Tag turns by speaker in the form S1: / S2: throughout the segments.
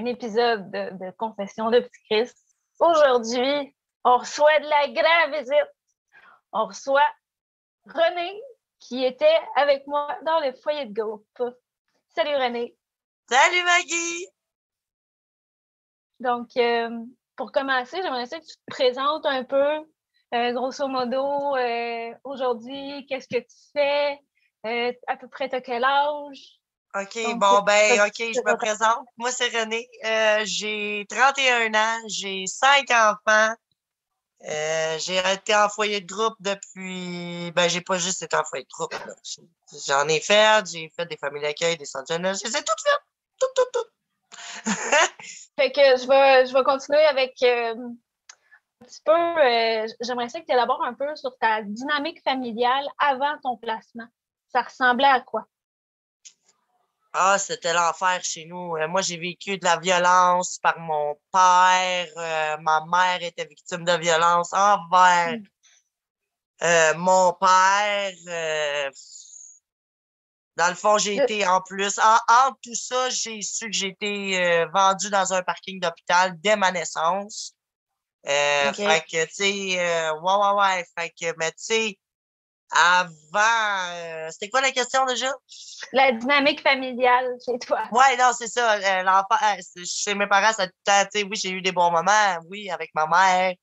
S1: un épisode de Confession de Petit Christ. Aujourd'hui, on reçoit de la grande visite. On reçoit René, qui était avec moi dans le foyer de groupe. Salut René.
S2: Salut Maggie!
S1: Donc, pour commencer, j'aimerais ça que tu te présentes un peu, grosso modo, aujourd'hui, qu'est-ce que tu fais, à peu près t'as quel âge?
S2: OK,
S1: Donc,
S2: OK, je me présente. Moi, c'est René. J'ai 31 ans, j'ai 5 enfants. J'ai été en foyer de groupe depuis... j'ai pas juste été en foyer de groupe, là. J'en ai fait, j'ai fait des familles d'accueil, des centres jeunesse, je les ai toutes faites. Tout.
S1: Fait que je vais continuer avec un petit peu, j'aimerais ça que tu élabores un peu sur ta dynamique familiale avant ton placement. Ça ressemblait à quoi?
S2: Ah, c'était l'enfer chez nous. Moi, j'ai vécu de la violence par mon père. Ma mère était victime de violence envers mon père. Dans le fond, j'ai été en plus. Entre tout ça, j'ai su que j'ai été vendue dans un parking d'hôpital dès ma naissance.
S1: Okay.
S2: Fait que, tu sais, ouais. Fait que, mais tu sais, avant, c'était quoi la question déjà?
S1: La dynamique familiale chez toi.
S2: Ouais, non, c'est ça. L'enfant, chez mes parents, ça a tout le temps, tu sais, oui, j'ai eu des bons moments, oui, avec ma mère.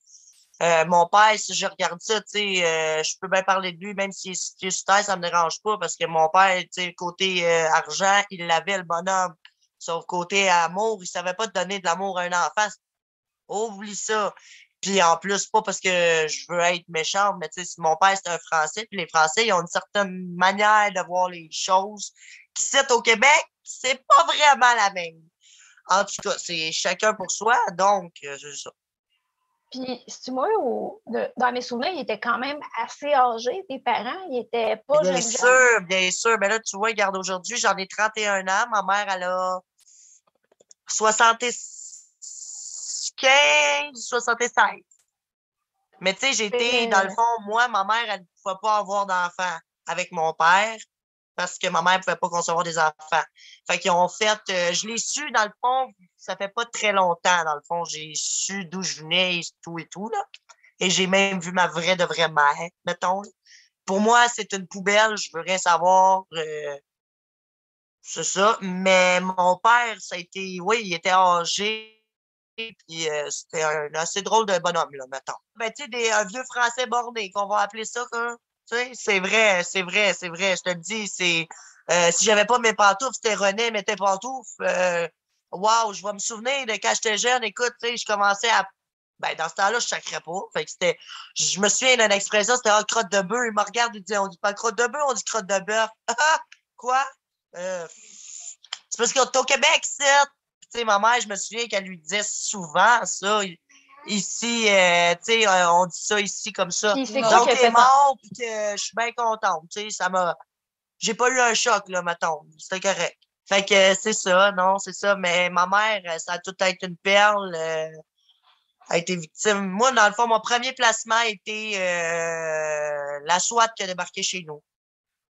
S2: Mon père, si je regarde ça, tu sais, je peux bien parler de lui, même s'il est sur terre, ça me dérange pas, parce que mon père, tu sais, côté argent, il l'avait, le bonhomme. Sauf côté amour, il savait pas te donner de l'amour à un enfant. Oublie ça. Puis en plus, pas parce que je veux être méchante, mais tu sais, mon père, c'est un Français, puis les Français, ils ont une certaine manière de voir les choses. Qui au Québec, c'est pas vraiment la même. En tout cas, c'est chacun pour soi, donc c'est ça.
S1: Puis, si tu moi, dans mes souvenirs, ils étaient quand même assez âgés, tes parents, ils étaient pas jeunes.
S2: Bien sûr. Mais là, tu vois, regarde, aujourd'hui, j'en ai 31 ans. Ma mère, elle a 75, 76. Mais tu sais, j'étais, dans le fond, moi, ma mère, elle ne pouvait pas avoir d'enfant avec mon père parce que ma mère ne pouvait pas concevoir des enfants. Fait qu'ils ont fait, je l'ai su, dans le fond, ça fait pas très longtemps, dans le fond, j'ai su d'où je venais et tout, là. Et j'ai même vu ma vraie de vraie mère, mettons. Pour moi, c'est une poubelle, je veux rien savoir. C'est ça. Mais mon père, ça a été, oui, il était âgé. Puis c'était un assez drôle de bonhomme, là, mettons. Tu sais, un vieux français borné, qu'on va appeler ça, quoi. Tu sais, c'est vrai. Je te le dis, c'est. Si j'avais pas mes pantoufles, c'était René mettait pantoufles. Wow, je vais me souvenir de quand j'étais jeune, écoute, tu sais, je commençais à. Dans ce temps-là, je sacrais pas. Fait que c'était. Je me souviens d'une expression, c'était crotte de bœuf. Il me regarde, il dit, on dit pas crotte de bœuf, on dit crotte de bœuf. Quoi? C'est parce que t'es au Québec, c'est. Tu sais, ma mère, je me souviens qu'elle lui disait souvent ça. Ici, tu sais, on dit ça ici comme ça.
S1: Puis c'est
S2: donc,
S1: quoi
S2: t'es mort, puis que je suis bien contente. Tu sais, ça m'a. J'ai pas eu un choc, là, mettons. C'était correct. Fait que c'est ça, non, c'est ça. Mais ma mère, ça a tout été une perle. A été victime. Moi, dans le fond, mon premier placement a été la SWAT qui a débarqué chez nous.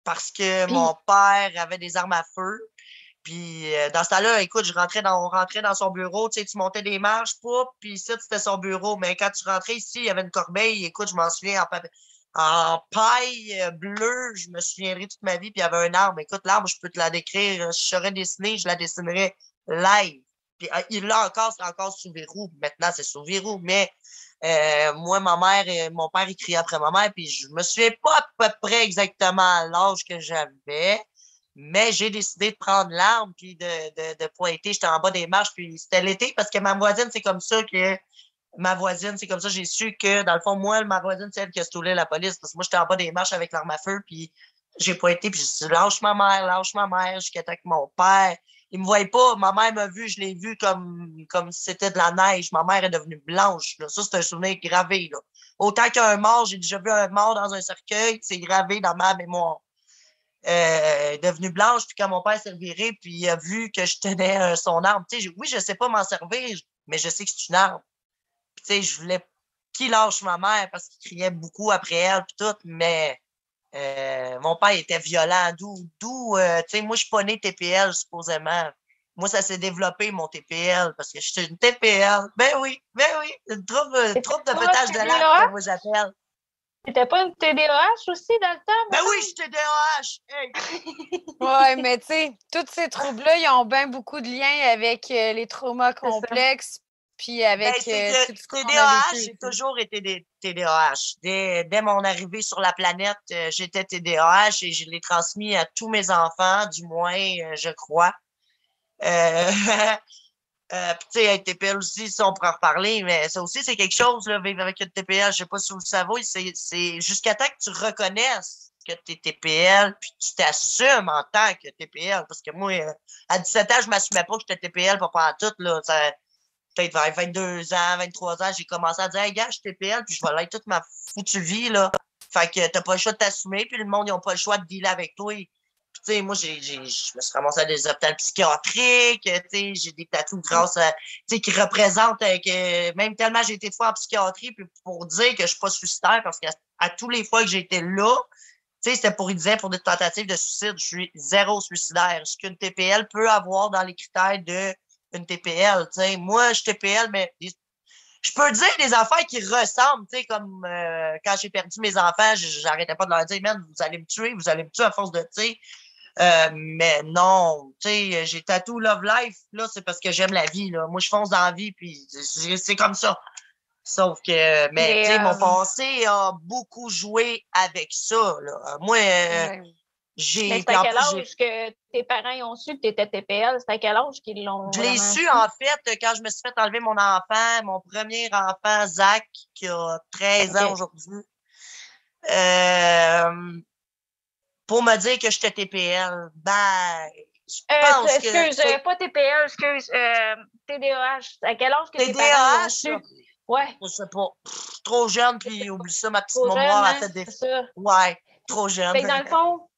S2: Parce que mon père avait des armes à feu. Puis dans ce temps-là, écoute, on rentrait dans son bureau, tu sais, tu montais des marches, puis ici, c'était son bureau. Mais quand tu rentrais ici, il y avait une corbeille, écoute, je m'en souviens, en paille bleue, je me souviendrai toute ma vie, puis il y avait un arbre. Écoute, l'arbre, je peux te la décrire. Si je saurais dessiner, je la dessinerais live. Puis il l'a encore, c'est encore sous verrou. Maintenant, c'est sous verrou. Mais moi, ma mère et mon père, ils criaient après ma mère, puis je me souviens pas à peu près exactement l'âge que j'avais. Mais j'ai décidé de prendre l'arme puis de pointer. J'étais en bas des marches, puis c'était l'été parce que ma voisine, c'est comme ça que j'ai su que, dans le fond, moi, ma voisine, c'est elle qui a stoulé la police. Parce que moi, j'étais en bas des marches avec l'arme à feu, puis j'ai pointé, puis j'ai dit, lâche ma mère, jusqu'à temps que mon père. Il me voyait pas, ma mère m'a vu, je l'ai vu comme si c'était de la neige. Ma mère est devenue blanche, là. Ça, c'est un souvenir gravé, là. Autant qu'un mort, j'ai déjà vu un mort dans un cercueil, c'est gravé dans ma mémoire. Devenue blanche, puis quand mon père s'est reviré, puis il a vu que je tenais son arme. Tu sais, oui, je sais pas m'en servir, mais je sais que c'est une arme. Puis tu sais, je voulais qu'il lâche ma mère parce qu'il criait beaucoup après elle, puis tout, mais mon père était violent. Tu sais, moi, je suis pas né TPL, supposément. moi, ça s'est développé, mon TPL, parce que j'étais une TPL. Ben oui, une troupe de
S1: pas
S2: pétage de lac, que
S1: TDAH?
S2: moi j'appelle.
S1: T'étais pas une TDAH aussi dans le temps,
S2: Ben
S1: mettons?
S2: oui, j'étais DAH! Hey.
S3: Ouais, mais tu sais, tous ces troubles-là, ils ont bien beaucoup de liens avec les traumas
S1: C'est ça.
S3: complexes, puis
S2: Ben,
S3: avec
S2: c'est que
S3: tout ce qu'on a
S2: TDAH,
S3: vécu
S2: j'ai
S3: aussi.
S2: toujours été des TDAH. Dès mon arrivée sur la planète, j'étais TDAH et je l'ai transmis à tous mes enfants, du moins, je crois. Euh, Puis, tu sais, avec TPL aussi, ça, on pourra en reparler, mais ça aussi, c'est quelque chose, là, vivre avec une TPL. Je sais pas si vous le savez, c'est jusqu'à temps que tu reconnaisses que tu es TPL, puis tu t'assumes en tant que TPL. Parce que moi, à 17 ans, je m'assumais pas que j'étais TPL, pas pendant tout, là. Peut-être vers 22 ans, 23 ans, j'ai commencé à dire, hey, gars, je suis TPL, puis je vais l'être toute ma foutue vie, là. Fait que t'as pas le choix de t'assumer, puis le monde, ils ont pas le choix de dealer avec toi. Puis, tu sais, moi, je me suis ramassé à des hôpitaux psychiatriques, tu sais, j'ai des tatous grâce à, tu sais, qui représentent, que même tellement j'ai été de fois en psychiatrie, puis pour dire que je suis pas suicidaire, parce qu'à à tous les fois que j'ai été là, tu sais, c'était pour, il disait, pour des tentatives de suicide, je suis zéro suicidaire. Ce qu'une TPL peut avoir dans les critères de une TPL, tu sais. Moi, je suis TPL, mais je peux dire des affaires qui ressemblent, tu sais, comme quand j'ai perdu mes enfants, j'arrêtais pas de leur dire, man, vous allez me tuer à force de, tu sais. Mais non, tu sais, j'ai tatou Love Life, là, c'est parce que j'aime la vie, là. Moi, je fonce dans la vie, puis c'est comme ça. Sauf que, mais, tu
S1: Mais,
S2: sais, mon passé a beaucoup joué avec ça, là. Moi,
S3: Ouais.
S1: mais c'est
S2: puis
S1: à
S2: en
S1: quel
S2: plus, j'ai
S1: âge que tes parents ils ont su que tu étais TPL? C'est à quel âge qu'ils l'ont
S2: je l'ai
S1: vraiment
S2: su,
S1: su?
S2: en fait, quand je me suis fait enlever mon premier enfant, Zach, qui a 13 ans
S1: OK.
S2: aujourd'hui, euh, pour me dire que j'étais TPL. Ben, je pense que
S1: Excuse,
S2: c'est
S1: pas TPL, excuse, TDAH. À quel âge que tes parents ils ont
S2: TDAH,
S1: su? Ouais,
S2: je sais pas, trop jeune, puis oublie ça, ma petite
S1: trop jeune,
S2: mémoire à
S1: hein?
S2: tête des...
S1: C'est ça.
S2: Ouais, trop jeune.
S1: Fait que dans le fond,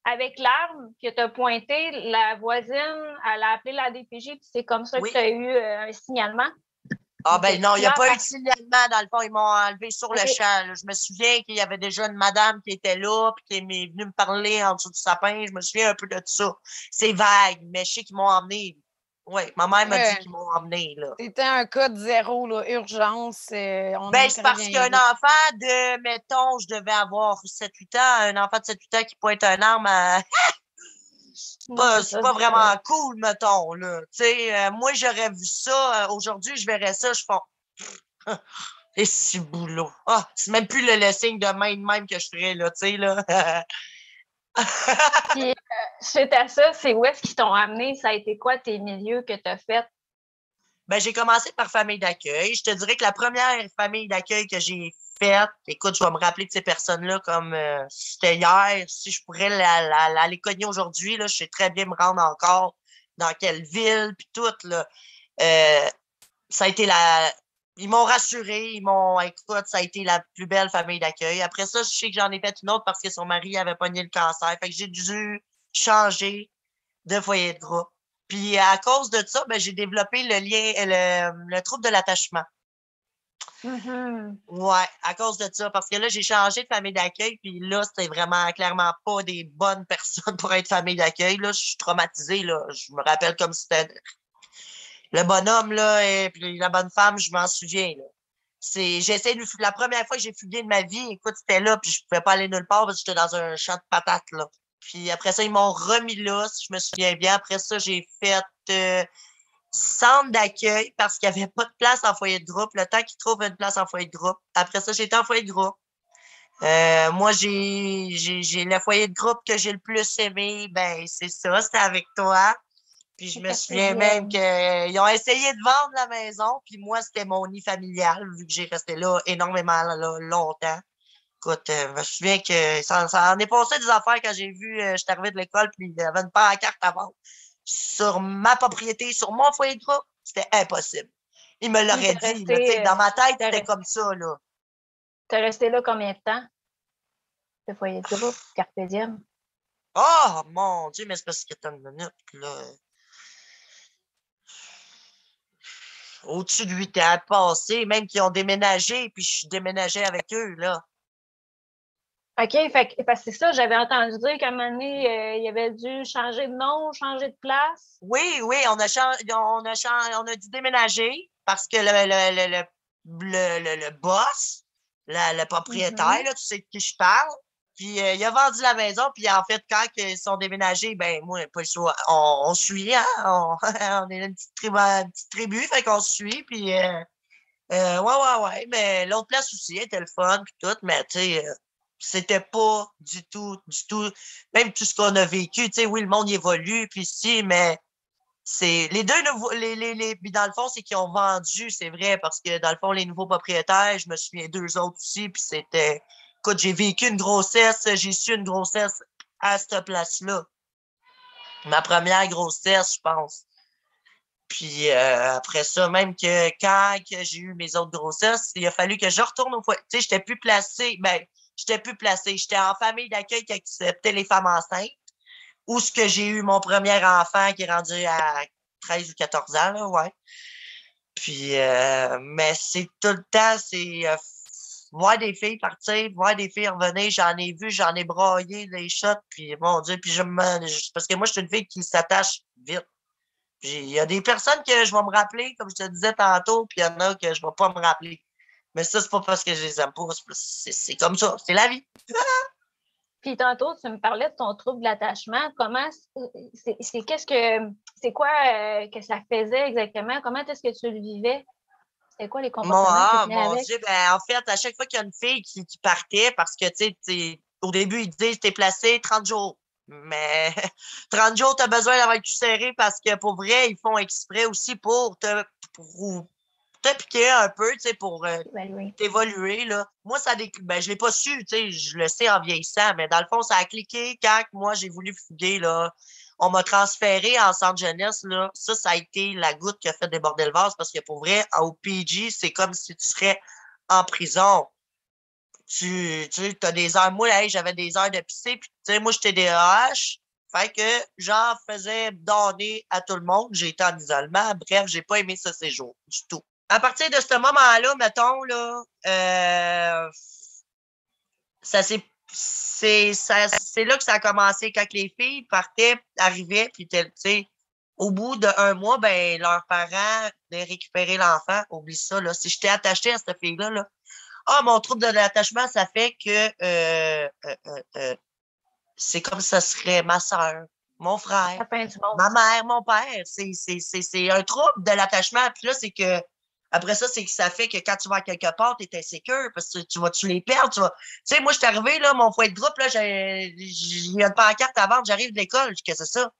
S1: avec l'arme que tu as pointée, la voisine, elle a appelé la DPJ, puis c'est comme ça que tu
S2: Oui.
S1: as eu un signalement.
S2: Ah
S1: OK.
S2: ben non, il n'y a
S1: Là,
S2: pas eu de signalement dans le fond, ils m'ont enlevé sur le
S1: OK.
S2: champ, là. Je me souviens qu'il y avait déjà une madame qui était là, puis qui est venue me parler en dessous du sapin. Je me souviens un peu de ça. C'est vague, mais je sais qu'ils m'ont emmené. Oui, ma mère m'a dit
S3: Ouais.
S2: qu'ils m'ont emmené, là.
S3: C'était un code zéro, là, urgence. On
S2: Ben, c'est parce
S3: intervient
S2: qu'un
S3: vite.
S2: enfant de, mettons, je devais avoir 7 8 ans, un enfant de 7 8 ans qui pointe un arme à...
S1: Non, c'est
S2: C'est
S1: ça.
S2: pas vraiment cool, mettons, là. Tu sais, moi, j'aurais vu ça. Aujourd'hui, je verrais ça, je fais... Et si boulot. Ah, c'est même plus le signe de main de même que je ferais, là, tu sais, là.
S1: Puis, suite à ça, c'est où est-ce qu'ils t'ont amené? Ça a été quoi tes milieux que tu as fait?
S2: Ben, j'ai commencé par famille d'accueil. Je te dirais que la première famille d'accueil que j'ai faite, écoute, je vais me rappeler de ces personnes-là comme si c'était hier. Si je pourrais les cogner aujourd'hui, là, je sais très bien me rendre encore dans quelle ville, puis tout, là. Euh, ça a été la... Ils m'ont rassuré, écoute, ça a été la plus belle famille d'accueil. Après ça, je sais que j'en ai fait une autre parce que son mari avait pogné le cancer. Fait que j'ai dû changer de foyer de groupe. Puis à cause de ça, ben, j'ai développé le trouble de l'attachement.
S1: Mhm.
S2: Ouais, à cause de ça. Parce que là, j'ai changé de famille d'accueil, puis là, c'était vraiment clairement pas des bonnes personnes pour être famille d'accueil. Là, je suis traumatisée, là. Je me rappelle comme si c'était le bonhomme, là, et puis la bonne femme, je m'en souviens, là. La première fois que j'ai fugué de ma vie, écoute, c'était là, puis je pouvais pas aller nulle part parce que j'étais dans un champ de patates, là. Puis après ça, ils m'ont remis là, si je me souviens bien. Après ça, j'ai fait centre d'accueil parce qu'il n'y avait pas de place en foyer de groupe. Le temps qu'ils trouvent une place en foyer de groupe. Après ça, j'étais en foyer de groupe. Moi, j'ai le foyer de groupe que j'ai le plus aimé. Ben, c'est ça, c'était avec toi. Puis je
S1: C'est
S2: me souviens même
S1: quatrième.
S2: qu'ils ont essayé de vendre la maison, puis moi, c'était mon nid familial, vu que j'ai resté là énormément là, longtemps. Écoute, je me souviens que ça en est passé des affaires quand j'ai vu, je suis arrivé de l'école, puis il y avait une pancarte à vendre sur ma propriété, sur mon foyer de groupe. C'était impossible. Il me
S1: Puis,
S2: l'aurait dit, là, tu sais, dans ma tête,
S1: t'as
S2: c'était
S1: resté,
S2: comme ça, là.
S1: t'as resté là combien de temps? Le foyer de groupe, cartésienne.
S2: Oh, mon Dieu, mais c'est parce que t'as une minute, là. Au-dessus de 8 ans, de, même qui ont déménagé, puis je suis déménagé avec eux, là.
S1: OK, parce que c'est ça, j'avais entendu dire qu'à un moment donné, il avait dû changer de nom, changer de place.
S2: Oui, on a dû déménager parce que le boss, le propriétaire, là, tu sais de qui je parle, puis il a vendu la maison, puis en fait, quand ils sont déménagés, ben moi, pas le choix. On suit, hein? On est une petite tribu, fait qu'on suit, puis ouais, mais l'autre place aussi était le fun, puis tout, mais tu sais, c'était pas du tout, même tout ce qu'on a vécu, tu sais, oui, le monde y évolue, puis si, mais c'est les deux nouveaux, puis dans le fond, c'est qu'ils ont vendu, c'est vrai, parce que dans le fond, les nouveaux propriétaires, je me souviens d'eux autres aussi, puis c'était, écoute, j'ai vécu une grossesse, j'ai su une grossesse à cette place-là. Ma première grossesse, je pense. Puis après ça, même que quand que j'ai eu mes autres grossesses, il a fallu que je retourne au foyer. Tu sais, j'étais plus placée. J'étais en famille d'accueil qui acceptait les femmes enceintes. Où ce que j'ai eu mon premier enfant qui est rendu à 13 ou 14 ans, là, ouais. Puis, mais c'est tout le temps, c'est voir des filles partir, voir des filles revenir. J'en ai vu, j'en ai braillé des shots, puis mon Dieu, puis parce que moi, je suis une fille qui s'attache vite. Puis il y a des personnes que je vais me rappeler, comme je te disais tantôt, puis il y en a que je vais pas me rappeler. Mais ça, c'est pas parce que je les aime pas, c'est comme ça, c'est la vie.
S1: Puis tantôt, tu me parlais de ton trouble d'attachement. Comment c'est quoi que ça faisait exactement? Comment est-ce que tu le vivais? C'était quoi les comportements qui venaient
S2: Mon
S1: avec?
S2: Dieu, ben en fait, à chaque fois qu'il y a une fille qui partait, parce que tu sais, au début, ils disent t'es placé 30 jours. Mais 30 jours, tu as besoin d'avoir le cul serré parce que pour vrai, ils font exprès aussi pour te piquer un peu, tu sais, pour
S1: Évaluer.
S2: t'évoluer, là. Moi, ben, je l'ai pas su, tu sais, je le sais en vieillissant, mais dans le fond, ça a cliqué quand moi, j'ai voulu fuguer, là. On m'a transféré en centre jeunesse, là. Ça a été la goutte qui a fait déborder le vase parce que pour vrai, au PG, c'est comme si tu serais en prison. Tu as des heures. Moi, hey, j'avais des heures de pisser, puis tu sais, moi, j'étais DAH. Fait que j'en faisais donner à tout le monde. J'ai été en isolement. Bref, j'ai pas aimé ce séjour du tout. À partir de ce moment-là, mettons, là, c'est là que ça a commencé quand les filles partaient, arrivaient, puis tu sais, au bout d'un mois, ben, leurs parents de récupérer l'enfant, oublie ça, là. Si j'étais attachée à cette fille-là, là, mon trouble de l'attachement, ça fait que c'est comme ça serait ma soeur, mon frère,
S1: La fin du monde.
S2: ma mère, mon père. C'est un trouble de l'attachement. Puis là, c'est que après ça, c'est que ça fait que quand tu vas quelque part, tu es insécure parce que tu les perdre. Tu sais, moi, je suis arrivée, là, mon foyer de groupe, là, j'ai une pancarte à vendre, j'arrive de l'école. Qu'est-ce que c'est ça?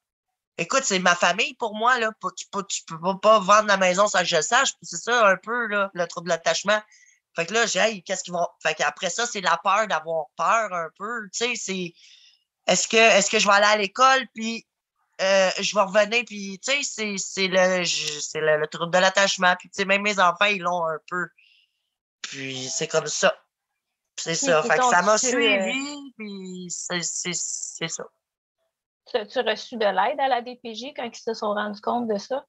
S2: Écoute, c'est ma famille pour moi, là. Tu peux pas vendre la maison sans que je le sache. Puis c'est ça un peu, là, le trouble de l'attachement. Fait que là, j'ai, hey, qu'est-ce qu'ils vont. Fait qu'après ça, c'est la peur d'avoir peur un peu. Tu sais, c'est. Est-ce que je vais aller à l'école, puis je vais revenir, puis tu sais, c'est le trouble de l'attachement. Puis tu sais, même mes enfants, ils l'ont un peu. Puis c'est comme ça. C'est
S1: Puis,
S2: ça. Fait que ça m'a
S1: euh,
S2: suivi, puis c'est ça.
S1: tu as reçu de l'aide à la DPJ quand ils se sont rendus compte de ça?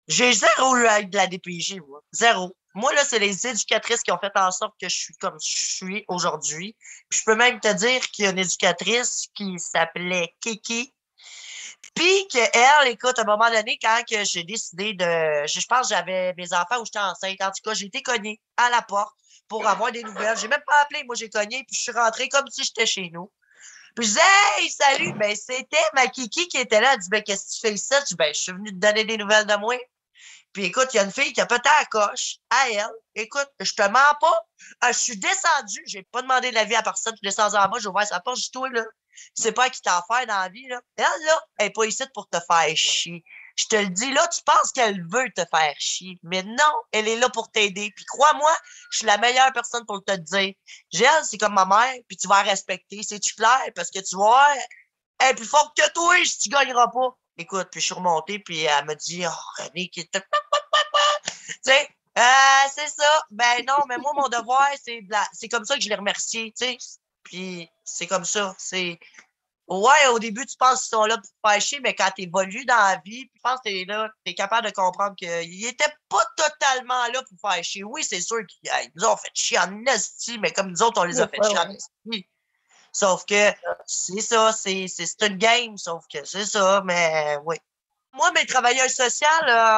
S2: J'ai zéro eu avec de la DPJ, moi. Zéro. Moi, là, c'est les éducatrices qui ont fait en sorte que je suis comme je suis aujourd'hui. Puis je peux même te dire qu'il y a une éducatrice qui s'appelait Kiki. Puis qu'elle, écoute, à un moment donné, quand que j'ai décidé je pense que j'avais mes enfants où j'étais enceinte. En tout cas, j'ai été cognée à la porte pour avoir des nouvelles. J'ai même pas appelé, moi j'ai cogné, puis je suis rentrée comme si j'étais chez nous. Puis je disais, hey, salut! Ben, c'était ma Kiki qui était là. Elle dit, ben, qu'est-ce que tu fais ici? Je dis, ben, je suis venue te donner des nouvelles de moi. Puis écoute, il y a une fille qui a pété à la coche à elle. Écoute, je te mens pas. Je suis descendue. J'ai pas demandé de l'avis à personne. Je suis descendue en bas. J'ai ouvert sa porte. Je dis, toi, là, tu sais pas à qui t'as affaire dans la vie, là. Elle, là, elle est pas ici pour te faire chier. Je te le dis, là, tu penses qu'elle veut te faire chier. Mais non, elle est là pour t'aider. Puis crois-moi, je suis la meilleure personne pour te le dire. Gilles, c'est comme ma mère, puis tu vas la respecter. C'est-tu clair? Parce que tu vois, elle est plus forte que toi si tu gagneras pas. Écoute, puis je suis remontée, puis elle me dit, oh, René, qui était tu sais, c'est ça. Ben non, mais moi, mon devoir, c'est comme ça que je l'ai remercié, tu sais. Puis c'est comme ça. Ouais, au début, tu penses qu'ils sont là pour te faire chier, mais quand tu évolues dans la vie, je pense que t'es là, t'es capable de comprendre qu'ils étaient pas totalement là pour faire chier. Oui, c'est sûr qu'ils nous ont fait chier en esti, mais comme nous autres, on les a
S1: Des
S2: fait
S1: fois,
S2: chier en
S1: oui.
S2: esti. Sauf que c'est ça, c'est une game, sauf que c'est ça, mais oui. Moi, mes travailleurs sociaux,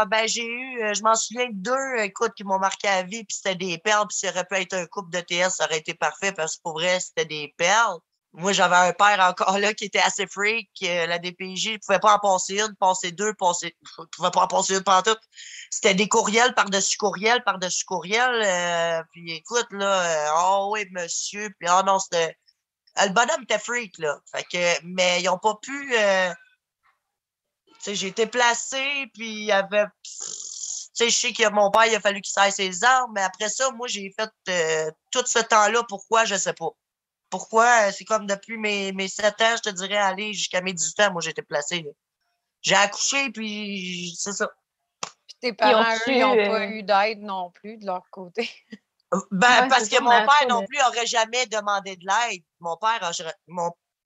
S2: ben j'ai eu, je m'en souviens de deux, écoute, qui m'ont marqué à vie, puis c'était des perles, puis ça aurait pu être un couple de TS, ça aurait été parfait, parce que pour vrai, c'était des perles. Moi, j'avais un père encore là qui était assez freak, la DPJ, il pouvait pas en passer une, passer deux, il pouvait pas en passer une pendant tout. C'était des courriels par-dessus courriel, par-dessus courriel, puis écoute, là, oh oui, monsieur, puis oh non, c'était... le bonhomme était freak, là. Fait que, mais ils ont pas pu... tu sais, j'ai été placé, puis il y avait... Tu sais, je sais que mon père, il a fallu qu'il saille ses armes, mais après ça, moi, j'ai fait tout ce temps-là. Pourquoi, je sais pas. Pourquoi? C'est comme depuis mes 7 ans, je te dirais, aller jusqu'à mes 18 ans, moi, j'ai été placé, là. J'ai accouché, puis c'est ça.
S3: Puis tes
S1: Ils
S3: parents, eux,
S1: ont-tu,
S3: ils n'ont pas eu d'aide non plus de leur côté.
S2: Ben,
S1: Ouais,
S2: parce
S1: c'est
S2: que
S1: ça,
S2: mon
S1: mais
S2: père
S1: pas
S2: non
S1: de...
S2: plus aurait jamais demandé de l'aide. Mon père,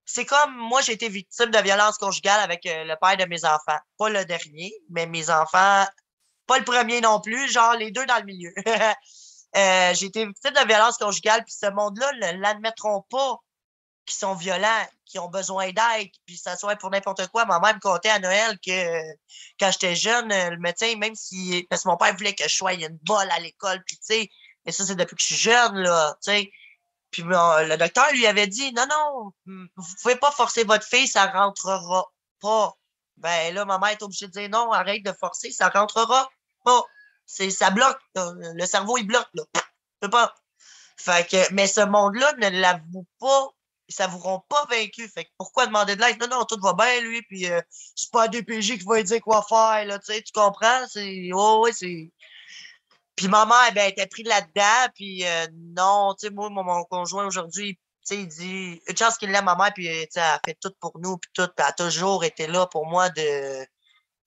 S2: c'est comme moi, j'ai été victime de violence conjugale avec le père de mes enfants. Pas le dernier, mais mes enfants, pas le premier non plus, genre les deux dans le milieu. J'ai été victime de violence conjugale, puis ce monde-là ne l'admettront pas qu'ils sont violents, qu'ils ont besoin d'aide, puis ça soit pour n'importe quoi. Ma mère me contait à Noël que quand j'étais jeune, le médecin, même si... Parce que mon père voulait que je sois une bolle à l'école, puis tu sais, et ça, c'est depuis que je suis jeune, là, tu sais. Puis le docteur lui avait dit, non, non, vous pouvez pas forcer votre fille, ça rentrera pas. Ben là, ma mère est obligée de dire, non, arrête de forcer, ça rentrera pas. Ça bloque, là. Le cerveau, il bloque, là. Je peux pas. Fait que, mais ce monde-là ne l'avoue pas. Ils s'avoueront pas vaincus. Fait que pourquoi demander de l'aide? Non, non, tout va bien, lui, puis c'est pas un DPJ qui va lui dire quoi faire, là, tu sais, tu comprends? Oh, oui, c'est... Puis ma mère, ben, elle était prise là-dedans, puis non, tu sais, moi, mon conjoint aujourd'hui, tu sais, il dit, une chance qu'il l'aime, ma mère, puis, tu sais, elle a fait tout pour nous, puis tout, elle a toujours été là pour moi de...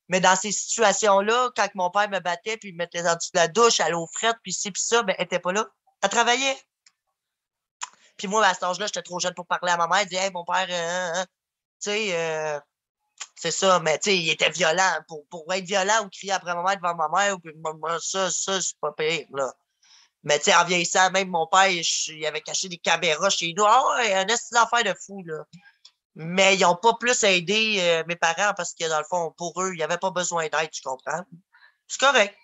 S2: Mais dans ces situations-là, quand mon père me battait, puis il me mettait en dessous de la douche, elle eau frette, puis ci, puis ça, ben, elle était pas là. Elle travaillait. Puis moi, à cet âge-là, j'étais trop jeune pour parler à ma mère. Elle dit, hey, mon père, tu sais, c'est ça, mais tu sais, il était violent. Pour être violent ou crier après ma mère devant ma mère, puis moi, ça, c'est pas pire, là. Mais tu sais, en vieillissant, même mon père, il avait caché des caméras chez nous. Ah ouais, un esti d'affaire de fou, là. Mais ils n'ont pas plus aidé mes parents parce que, dans le fond, pour eux, il n'y avait pas besoin d'aide, tu comprends? C'est correct.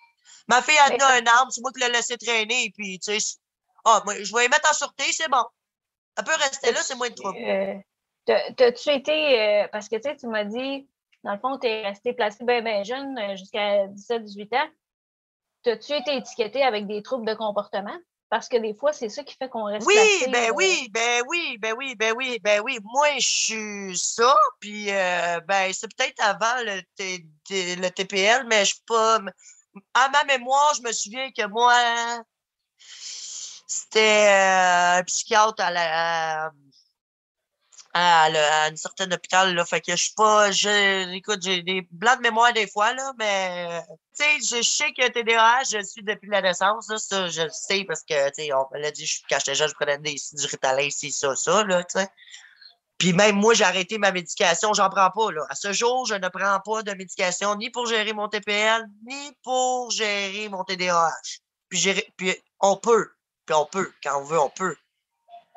S2: Ma fille, elle
S1: Mais
S2: a un arme, c'est moi qui l'ai laissé traîner, puis tu sais, ah, moi, je vais les mettre en sûreté, c'est bon. Elle peut rester là, c'est moins de trouble.
S1: t'as-tu été... parce que, tu sais, tu m'as dit, dans le fond, tu es resté placé bien, bien jeune, jusqu'à 17-18 ans. T'as-tu été étiqueté avec des troubles de comportement? Parce que des fois, c'est ça qui fait qu'on reste
S2: Oui,
S1: placé.
S2: ben oui, ben oui, ben oui, ben oui, ben oui. Moi, je suis ça, puis ben c'est peut-être avant le TPL, mais je suis pas... À ma mémoire, je me souviens que moi, c'était un psychiatre à une certaine hôpital, là. Fait que je suis pas, écoute, j'ai des blancs de mémoire des fois, là, mais, tu sais, je sais que TDAH, je suis depuis la naissance, là, ça, je le sais, parce que, tu sais, on me l'a dit, quand j'étais jeune, je prenais du Ritalin, ici, ça, là, tu sais. Puis même moi, j'ai arrêté ma médication, j'en prends pas, là. À ce jour, je ne prends pas de médication, ni pour gérer mon TPL, ni pour gérer mon TDAH. Puis on peut, quand on veut, on peut.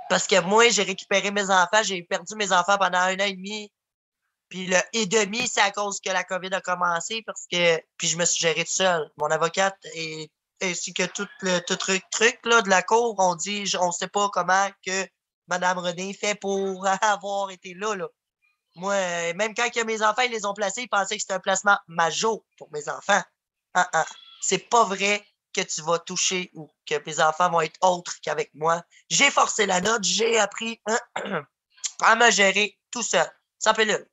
S2: Parce que moi, j'ai récupéré mes enfants, j'ai perdu mes enfants pendant 1 an et demi. Puis le et demi, c'est à cause que la COVID a commencé parce que puis je me suis géré tout seul. Mon avocate et ainsi que tout truc là, de la cour, on dit on sait pas comment que Mme René fait pour avoir été là, là. Moi, même quand que mes enfants ils les ont placés, ils pensaient que c'était un placement majeur pour mes enfants. Ah, ah. C'est pas vrai que tu vas toucher ou que mes enfants vont être autres qu'avec moi. J'ai forcé la note, j'ai appris à me gérer tout seul, sans pilule.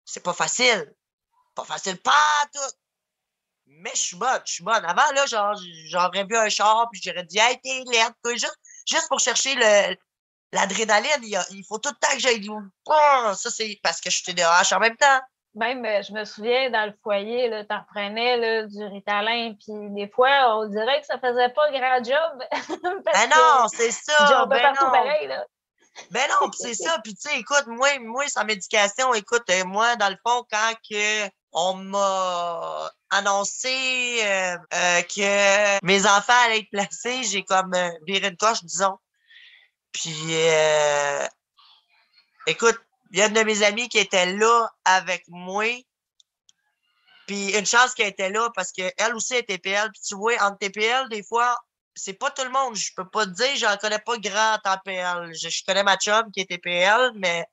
S2: C'est pas facile. Pas facile, pas tout. Mais je suis bonne, je suis bonne. Avant, là, genre, j'aurais vu un char, puis j'aurais dit, hey, t'es laide, toi, juste pour chercher l'adrénaline, il faut tout le temps que j'aille. Oh, ça, c'est parce que je suis TDAH en même temps.
S1: Même, je me souviens, dans le foyer, là, t'en prenais là, du Ritalin, puis des fois, on dirait que ça faisait pas grand job. Parce
S2: Ben
S1: que
S2: non, c'est
S1: tu
S2: ça,
S1: jambes
S2: ben
S1: partout
S2: non.
S1: pareil, là.
S2: Ben non, pis c'est ça. Puis tu sais, écoute, moi, sans médication, écoute, moi, dans le fond, quand que on m'a annoncé que mes enfants allaient être placés, j'ai comme viré une coche, disons. Puis Écoute, il y a une de mes amies qui était là avec moi. Puis une chance qu'elle était là parce qu'elle aussi est TPL. Puis tu vois, en TPL, des fois, c'est pas tout le monde. Je peux pas te dire, j'en connais pas grand en PL. Je connais ma chum qui est TPL, mais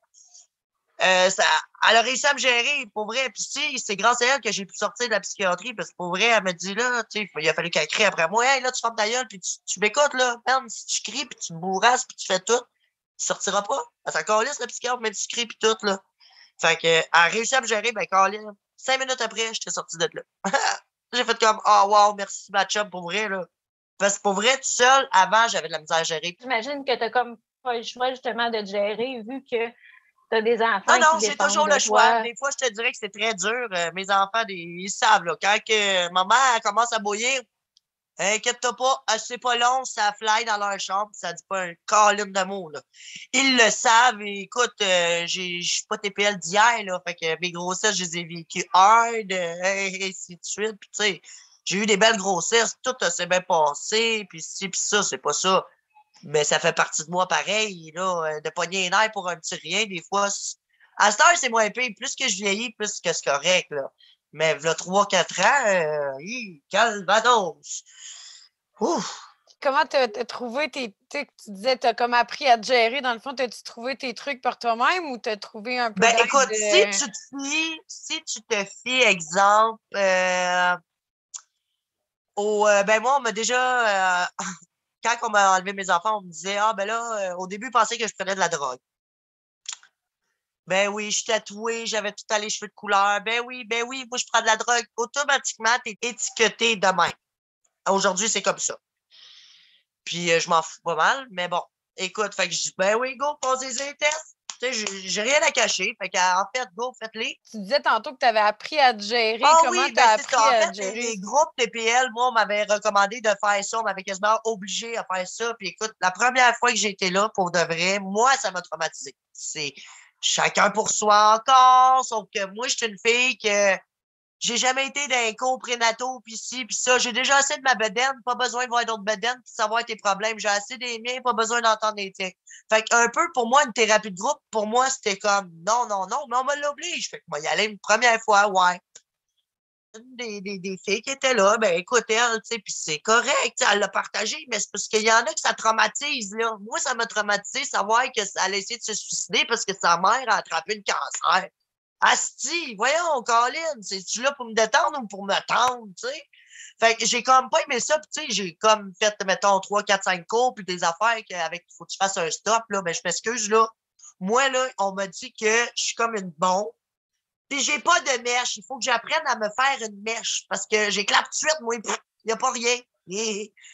S2: ça, elle a réussi à me gérer, pour vrai. Puis tu sais, c'est grâce à elle que j'ai pu sortir de la psychiatrie parce que pour vrai, elle me dit là, tu sais, il a fallu qu'elle crie après moi. Hey, là, tu fermes ta gueule, puis tu m'écoutes, là. Man, si tu cries, puis tu me bourrasses, puis tu fais tout, tu sortiras pas. Elle s'en calisse, la psychiatre, mais tu cries, puis tout, là. Fait que, elle a réussi à me gérer, ben, Colin, 5 minutes après, j'étais sorti de là. J'ai fait comme, oh, wow, merci, ma chum, pour vrai, là. Parce que pour vrai, tout seul, avant, j'avais de la misère à gérer.
S1: J'imagine que tu n'as comme pas le choix justement de te gérer vu que tu as des
S2: Non,
S1: enfants qui
S2: non, j'ai
S1: dépendent
S2: toujours le
S1: de
S2: choix.
S1: toi.
S2: Des fois, je te dirais que c'est très dur. Mes enfants, ils savent, là. Quand que maman elle commence à bouillir, inquiète-toi pas, c'est pas long, ça fly dans leur chambre, ça dit pas un câlin de mots, là. Ils le savent, et écoute, je suis pas TPL d'hier, là, fait que mes grossesses, je les ai vécues hard, et ainsi de suite, puis tu sais, j'ai eu des belles grossesses, tout s'est bien passé, puis ci, puis ça, c'est pas ça. Mais ça fait partie de moi pareil, là, de pogner les nerfs pour un petit rien, des fois. À cette heure, c'est moins pire. Plus que je vieillis, plus que c'est correct, là. Mais là, 3-4 ans, calvados. Ouf!
S3: Comment t'as trouvé tu sais, tu disais, t'as comme appris à te gérer. Dans le fond, t'as-tu trouvé tes trucs par toi-même ou t'as trouvé un peu
S2: Ben,
S3: d'aide?
S2: écoute, si tu te fies, exemple, ben moi, on m'a déjà, quand on m'a enlevé mes enfants, on me disait, ah, ben là, au début, ils pensaient que je prenais de la drogue. Ben oui, je suis tatouée, j'avais tout à les cheveux de couleur. Ben oui, moi, je prends de la drogue. Automatiquement, t'es étiqueté de même. Aujourd'hui, c'est comme ça. Puis, je m'en fous pas mal, mais bon. Écoute, fait que je dis, ben oui, go, posez les tests. Tu sais, j'ai rien à cacher. Fait qu'en fait, go, faites-les.
S3: Tu disais tantôt que tu avais appris à te gérer.
S2: Ah
S3: Comment
S2: oui,
S3: tu
S2: ben
S3: as
S2: c'est ça.
S3: appris
S2: En
S3: à
S2: fait,
S3: te
S2: les
S3: gérer?
S2: groupes TPL, moi, on m'avait recommandé de faire ça. On m'avait quasiment obligé à faire ça. Puis écoute, la première fois que j'ai été là, pour de vrai, moi, ça m'a traumatisé. C'est chacun pour soi encore, sauf que moi, je suis une fille que j'ai jamais été d'un cours prénataux, pis ci, pis ça. J'ai déjà assez de ma bedaine, pas besoin de voir d'autres bedaines pour savoir tes problèmes. J'ai assez des miens, pas besoin d'entendre les tiens. Fait qu'un peu, pour moi, une thérapie de groupe, pour moi, c'était comme non, non, non, mais on me l'oblige. Fait que moi, y aller une première fois, ouais. Une des filles qui étaient là, ben écoute, elle, tu sais, puis c'est correct, elle l'a partagé, mais c'est parce qu'il y en a que ça traumatise, là. Moi, ça m'a traumatisé savoir que ça allait essayer de se suicider parce que sa mère a attrapé le cancer. Asti, voyons, Colin, c'est-tu là pour me détendre ou pour me tendre, tu sais? Fait que j'ai comme pas aimé ça, puis tu sais, j'ai comme fait, mettons, 3, 4, 5 cours, puis des affaires qu'avec, il faut que tu fasses un stop, là, mais je m'excuse, là. Moi, là, on m'a dit que je suis comme une bombe. Puis j'ai pas de mèche. Il faut que j'apprenne à me faire une mèche. Parce que j'éclate tout de suite, moi. Il n'y a pas rien.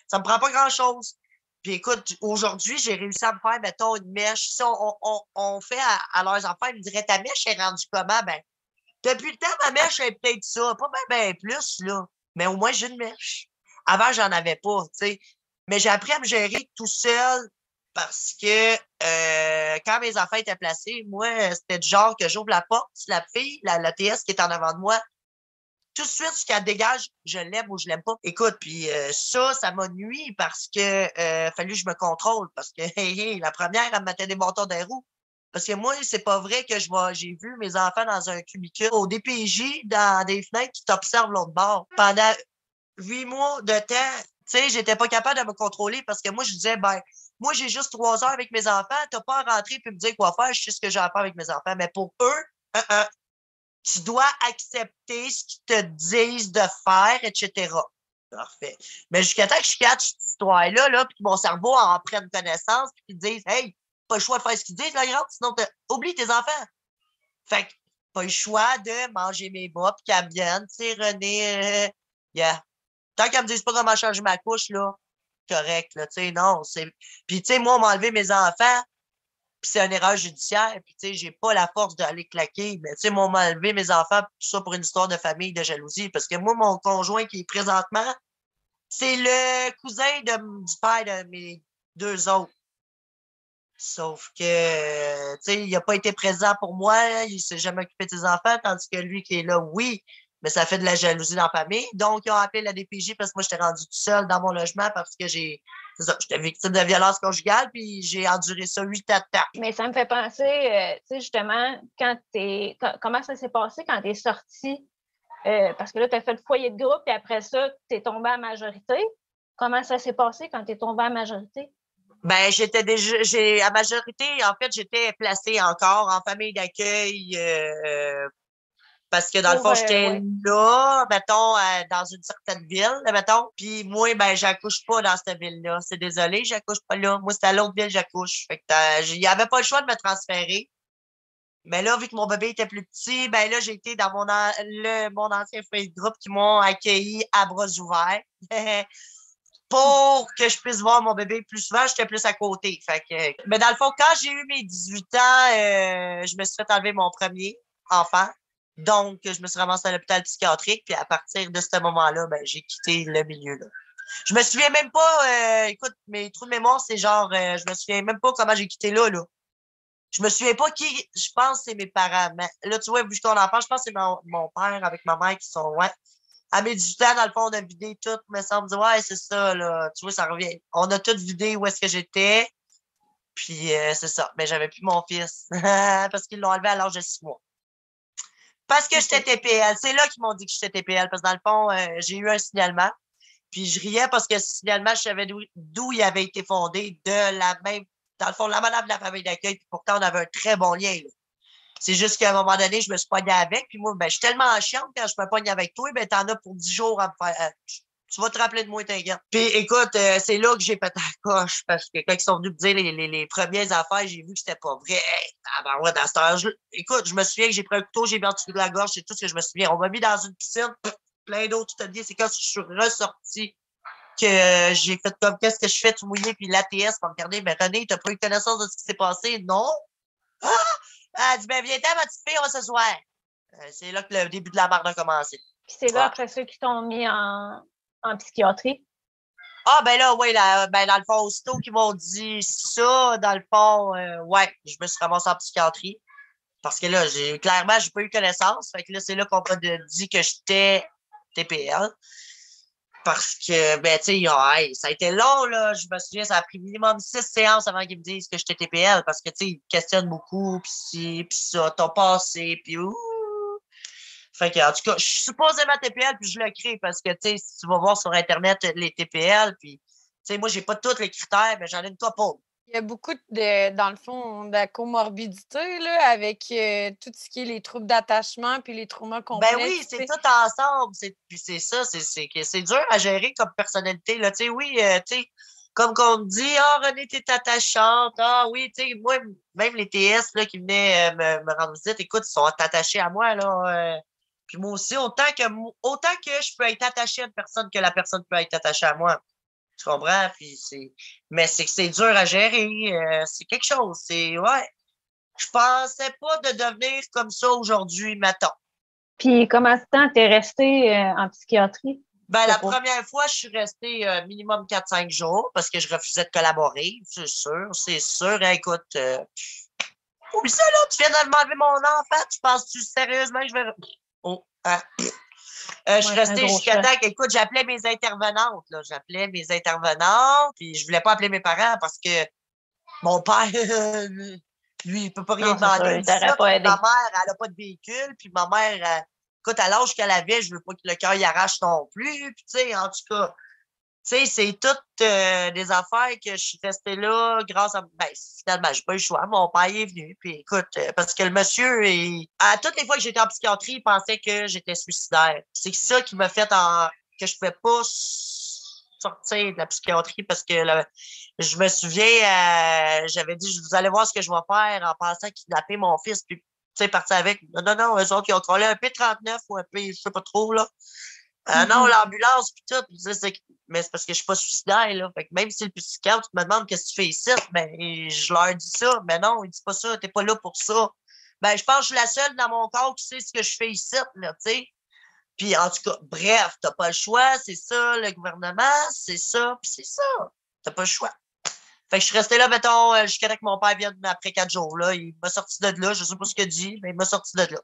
S2: Ça me prend pas grand-chose. Puis écoute, aujourd'hui, j'ai réussi à me faire, mettons, une mèche. Si on fait à leurs enfants, ils me diraient, ta mèche est rendue comment? Ben, depuis le temps, ma mèche est peut-être ça. Pas bien plus, là. Mais au moins, j'ai une mèche. Avant, j'en avais pas, tu sais. Mais j'ai appris à me gérer tout seul parce que quand mes enfants étaient placés, moi, c'était du genre que j'ouvre la porte, la fille, la TS qui est en avant de moi, tout de suite, ce qu'elle dégage, je l'aime ou je l'aime pas. Écoute, puis ça m'a nuit parce que fallu que je me contrôle. Parce que la première, elle me mettait des bâtons dans les roues. Parce que moi, c'est pas vrai que j'ai vu mes enfants dans un cubicule au DPJ, dans des fenêtres qui t'observent l'autre bord. Pendant 8 mois de temps, tu sais, j'étais pas capable de me contrôler parce que moi, je disais, ben, moi, j'ai juste 3 heures avec mes enfants, t'as pas à rentrer puis me dire quoi faire, je sais ce que j'ai à faire avec mes enfants. Mais pour eux, tu dois accepter ce qu'ils te disent de faire, etc. Parfait. Mais jusqu'à temps que je catch cette histoire-là, là, puis que mon cerveau en prenne connaissance, puis qu'ils disent, hey, pas le choix de faire ce qu'ils disent, la grande, sinon oublie tes enfants. Fait que, pas le choix de manger mes bas, puis qu'elle vienne, tu sais, René, yeah. Tant qu'elle me dise pas comment changer ma couche, là, correct, là, tu sais, non, c'est... Puis, tu sais, moi, on m'a enlevé mes enfants, puis c'est une erreur judiciaire, puis tu sais, j'ai pas la force d'aller claquer, mais tu sais, moi, on m'a enlevé mes enfants, tout ça pour une histoire de famille, de jalousie, parce que moi, mon conjoint qui est présentement, c'est le cousin du père de mes 2 autres. Sauf que, tu sais, il a pas été présent pour moi, il s'est jamais occupé de ses enfants, tandis que lui qui est là, oui, mais ça fait de la jalousie dans la famille. Donc, ils ont appelé la DPJ parce que moi, j'étais rendu tout seul dans mon logement parce que j'ai c'est ça, j'étais victime de violence conjugale, puis j'ai enduré ça 8 ans de temps.
S1: Mais ça me fait penser, tu sais, justement, comment ça s'est passé quand tu es sortie? Parce que là, tu as fait le foyer de groupe, et après ça, tu es tombée à majorité. Comment ça s'est passé quand tu es tombée à majorité?
S2: Ben, à majorité, en fait, j'étais placée encore en famille d'accueil, parce que dans le fond, j'étais
S1: Ouais.
S2: là, mettons, dans une certaine ville, mettons. Puis moi, ben, j'accouche pas dans cette ville-là. C'est désolé, j'accouche pas là. Moi, c'est à l'autre ville, j'accouche. Fait que il y avait pas le choix de me transférer. Mais là, vu que mon bébé était plus petit, ben là, j'ai été dans mon ancien foyer de groupe qui m'ont accueilli à bras ouverts. Pour que je puisse voir mon bébé plus souvent, j'étais plus à côté. Fait que, mais dans le fond, quand j'ai eu mes 18 ans, je me suis fait enlever mon premier enfant. Donc, je me suis ramassée à l'hôpital psychiatrique. Puis à partir de ce moment-là, ben, j'ai quitté le milieu là. Je me souviens même pas, écoute, mes trous de mémoire, c'est genre, je me souviens même pas comment j'ai quitté là. Je me souviens pas qui, je pense que c'est mes parents. Mais là, tu vois, vu qu'on en parle, je pense que c'est mon père avec ma mère qui sont, ouais. À mes 18 ans, dans le fond, on a vidé tout, mais ça me dit, ouais, c'est ça, là. Tu vois, ça revient. On a tout vidé où est-ce que j'étais. Puis, c'est ça. Mais j'avais plus mon fils. Parce qu'ils l'ont enlevé à l'âge de 6 mois. Parce que j'étais TPL. C'est là qu'ils m'ont dit que j'étais TPL. Parce que dans le fond, j'ai eu un signalement. Puis je riais parce que ce signalement, je savais d'où il avait été fondé, de la même, dans le fond, la madame de la famille d'accueil. Puis pourtant, on avait un très bon lien, là. C'est juste qu'à un moment donné, je me suis pognée avec. Puis moi, ben, je suis tellement chiante quand je me pogne avec toi, ben, t'en as pour 10 jours à me faire. Tu vas te rappeler de moi, t'inquiète. Puis écoute, c'est là que j'ai pété la coche. Parce que quand ils sont venus me dire les premières affaires, j'ai vu que c'était pas vrai. Hey, ouais, dans cet âge, écoute, je me souviens que j'ai pris un couteau, j'ai mis en dessous de la gorge, c'est tout ce que je me souviens. On m'a mis dans une piscine, plein d'eau, tout à bien. C'est quand je suis ressorti que j'ai fait comme qu'est-ce que je fais tout mouillé, puis l'ATS pour me regarder. Mais René, t'as pas eu connaissance de ce qui s'est passé? Non? Ah! Elle dit, ben, viens-t'en, ma petite fille, on va s'asseoir. C'est là que le début de la marde a commencé.
S1: Puis c'est là,
S2: Ouais.
S1: après ça, qu'ils t'ont mis en psychiatrie.
S2: Ah, ben là, oui, ben, dans le fond, aussitôt qu'ils m'ont dit ça, dans le fond, ouais, je me suis ramassée en psychiatrie. Parce que là, clairement, j'ai pas eu connaissance. Fait que là, c'est là qu'on m'a dit que j'étais TPL. Parce que, ben, tu sais, ouais, ça a été long, là. Je me souviens, ça a pris minimum 6 séances avant qu'ils me disent que j'étais TPL. Parce que, tu sais, ils me questionnent beaucoup, puis ci, puis ça, ton passé, puis ouh. Fait que, en tout cas, je suis supposément TPL, puis je le crée. Parce que, tu sais, si tu vas voir sur Internet les TPL, puis, tu sais, moi, j'ai pas tous les critères, mais j'en ai une couple.
S3: Il y a beaucoup dans le fond, de la comorbidité, là, avec tout ce qui est les troubles d'attachement puis les traumas
S2: Ben
S3: complexes.
S2: oui, c'est tout ensemble. Puis c'est ça, c'est dur à gérer comme personnalité. Là. Tu sais, oui, tu sais, comme qu'on me dit, ah, René, t'es attachante. Ah oui, tu sais, moi, même les TS là, qui venaient me rendre visite, écoute, ils sont attachés à moi. Là, puis moi aussi, autant que je peux être attachée à une personne que la personne peut être attachée à moi. Tu comprends? Mais c'est que c'est dur à gérer. C'est quelque chose. Ouais. Je pensais pas de devenir comme ça aujourd'hui, mettons.
S1: Puis combien de temps t'es resté en psychiatrie?
S2: Ben,
S1: Je sais
S2: la
S1: pas.
S2: première fois, je suis restée minimum 4-5 jours parce que je refusais de collaborer, c'est sûr, c'est sûr. Hein, écoute, oublie ça, là, tu viens de m'enlever mon enfant, tu penses-tu sérieusement que je vais... Oh, hein. Je suis
S1: Ouais, c'est un
S2: restée
S1: gros
S2: jusqu'à
S1: choc.
S2: temps qu'écoute, j'appelais mes intervenantes, là, puis je voulais pas appeler mes parents parce que mon père, lui, il peut pas rien
S1: Non, c'est sûr,
S2: demander
S1: il
S2: ici,
S1: t'aurait pas
S2: puis ma
S1: aidé.
S2: mère, elle a pas de véhicule, puis ma mère, écoute, à l'âge qu'elle avait, je veux pas que le cœur y arrache non plus, puis tu sais, en tout cas, tu sais, c'est toutes des affaires que je suis restée là grâce à... Ben, finalement, j'ai pas eu le choix. Mon père est venu. Puis écoute, parce que le monsieur, à toutes les fois que j'étais en psychiatrie, il pensait que j'étais suicidaire. C'est ça qui m'a fait que je pouvais pas sortir de la psychiatrie parce que je me souviens, j'avais dit, vous allez voir ce que je vais faire en pensant kidnapper mon fils puis tu sais, partir avec. Non, non, non, eux autres, ils ont collé un P39 ou un P, je sais pas trop, là. Non, l'ambulance, puis tout. Mais c'est parce que je suis pas suicidaire, là. Fait que même si le psychiatre me demande qu'est-ce que tu fais ici, ben, je leur dis ça. Mais non, il dit pas ça, t'es pas là pour ça. Ben, je pense que je suis la seule dans mon corps qui sait ce que je fais ici, là, tu sais. Puis, en tout cas, bref, t'as pas le choix, c'est ça, le gouvernement, c'est ça, puis c'est ça. T'as pas le choix. Fait que je suis restée là, mettons, jusqu'à temps que mon père vienne après 4 jours, là. Il m'a sorti de là, je sais pas ce qu'il dit, mais il m'a sorti de là.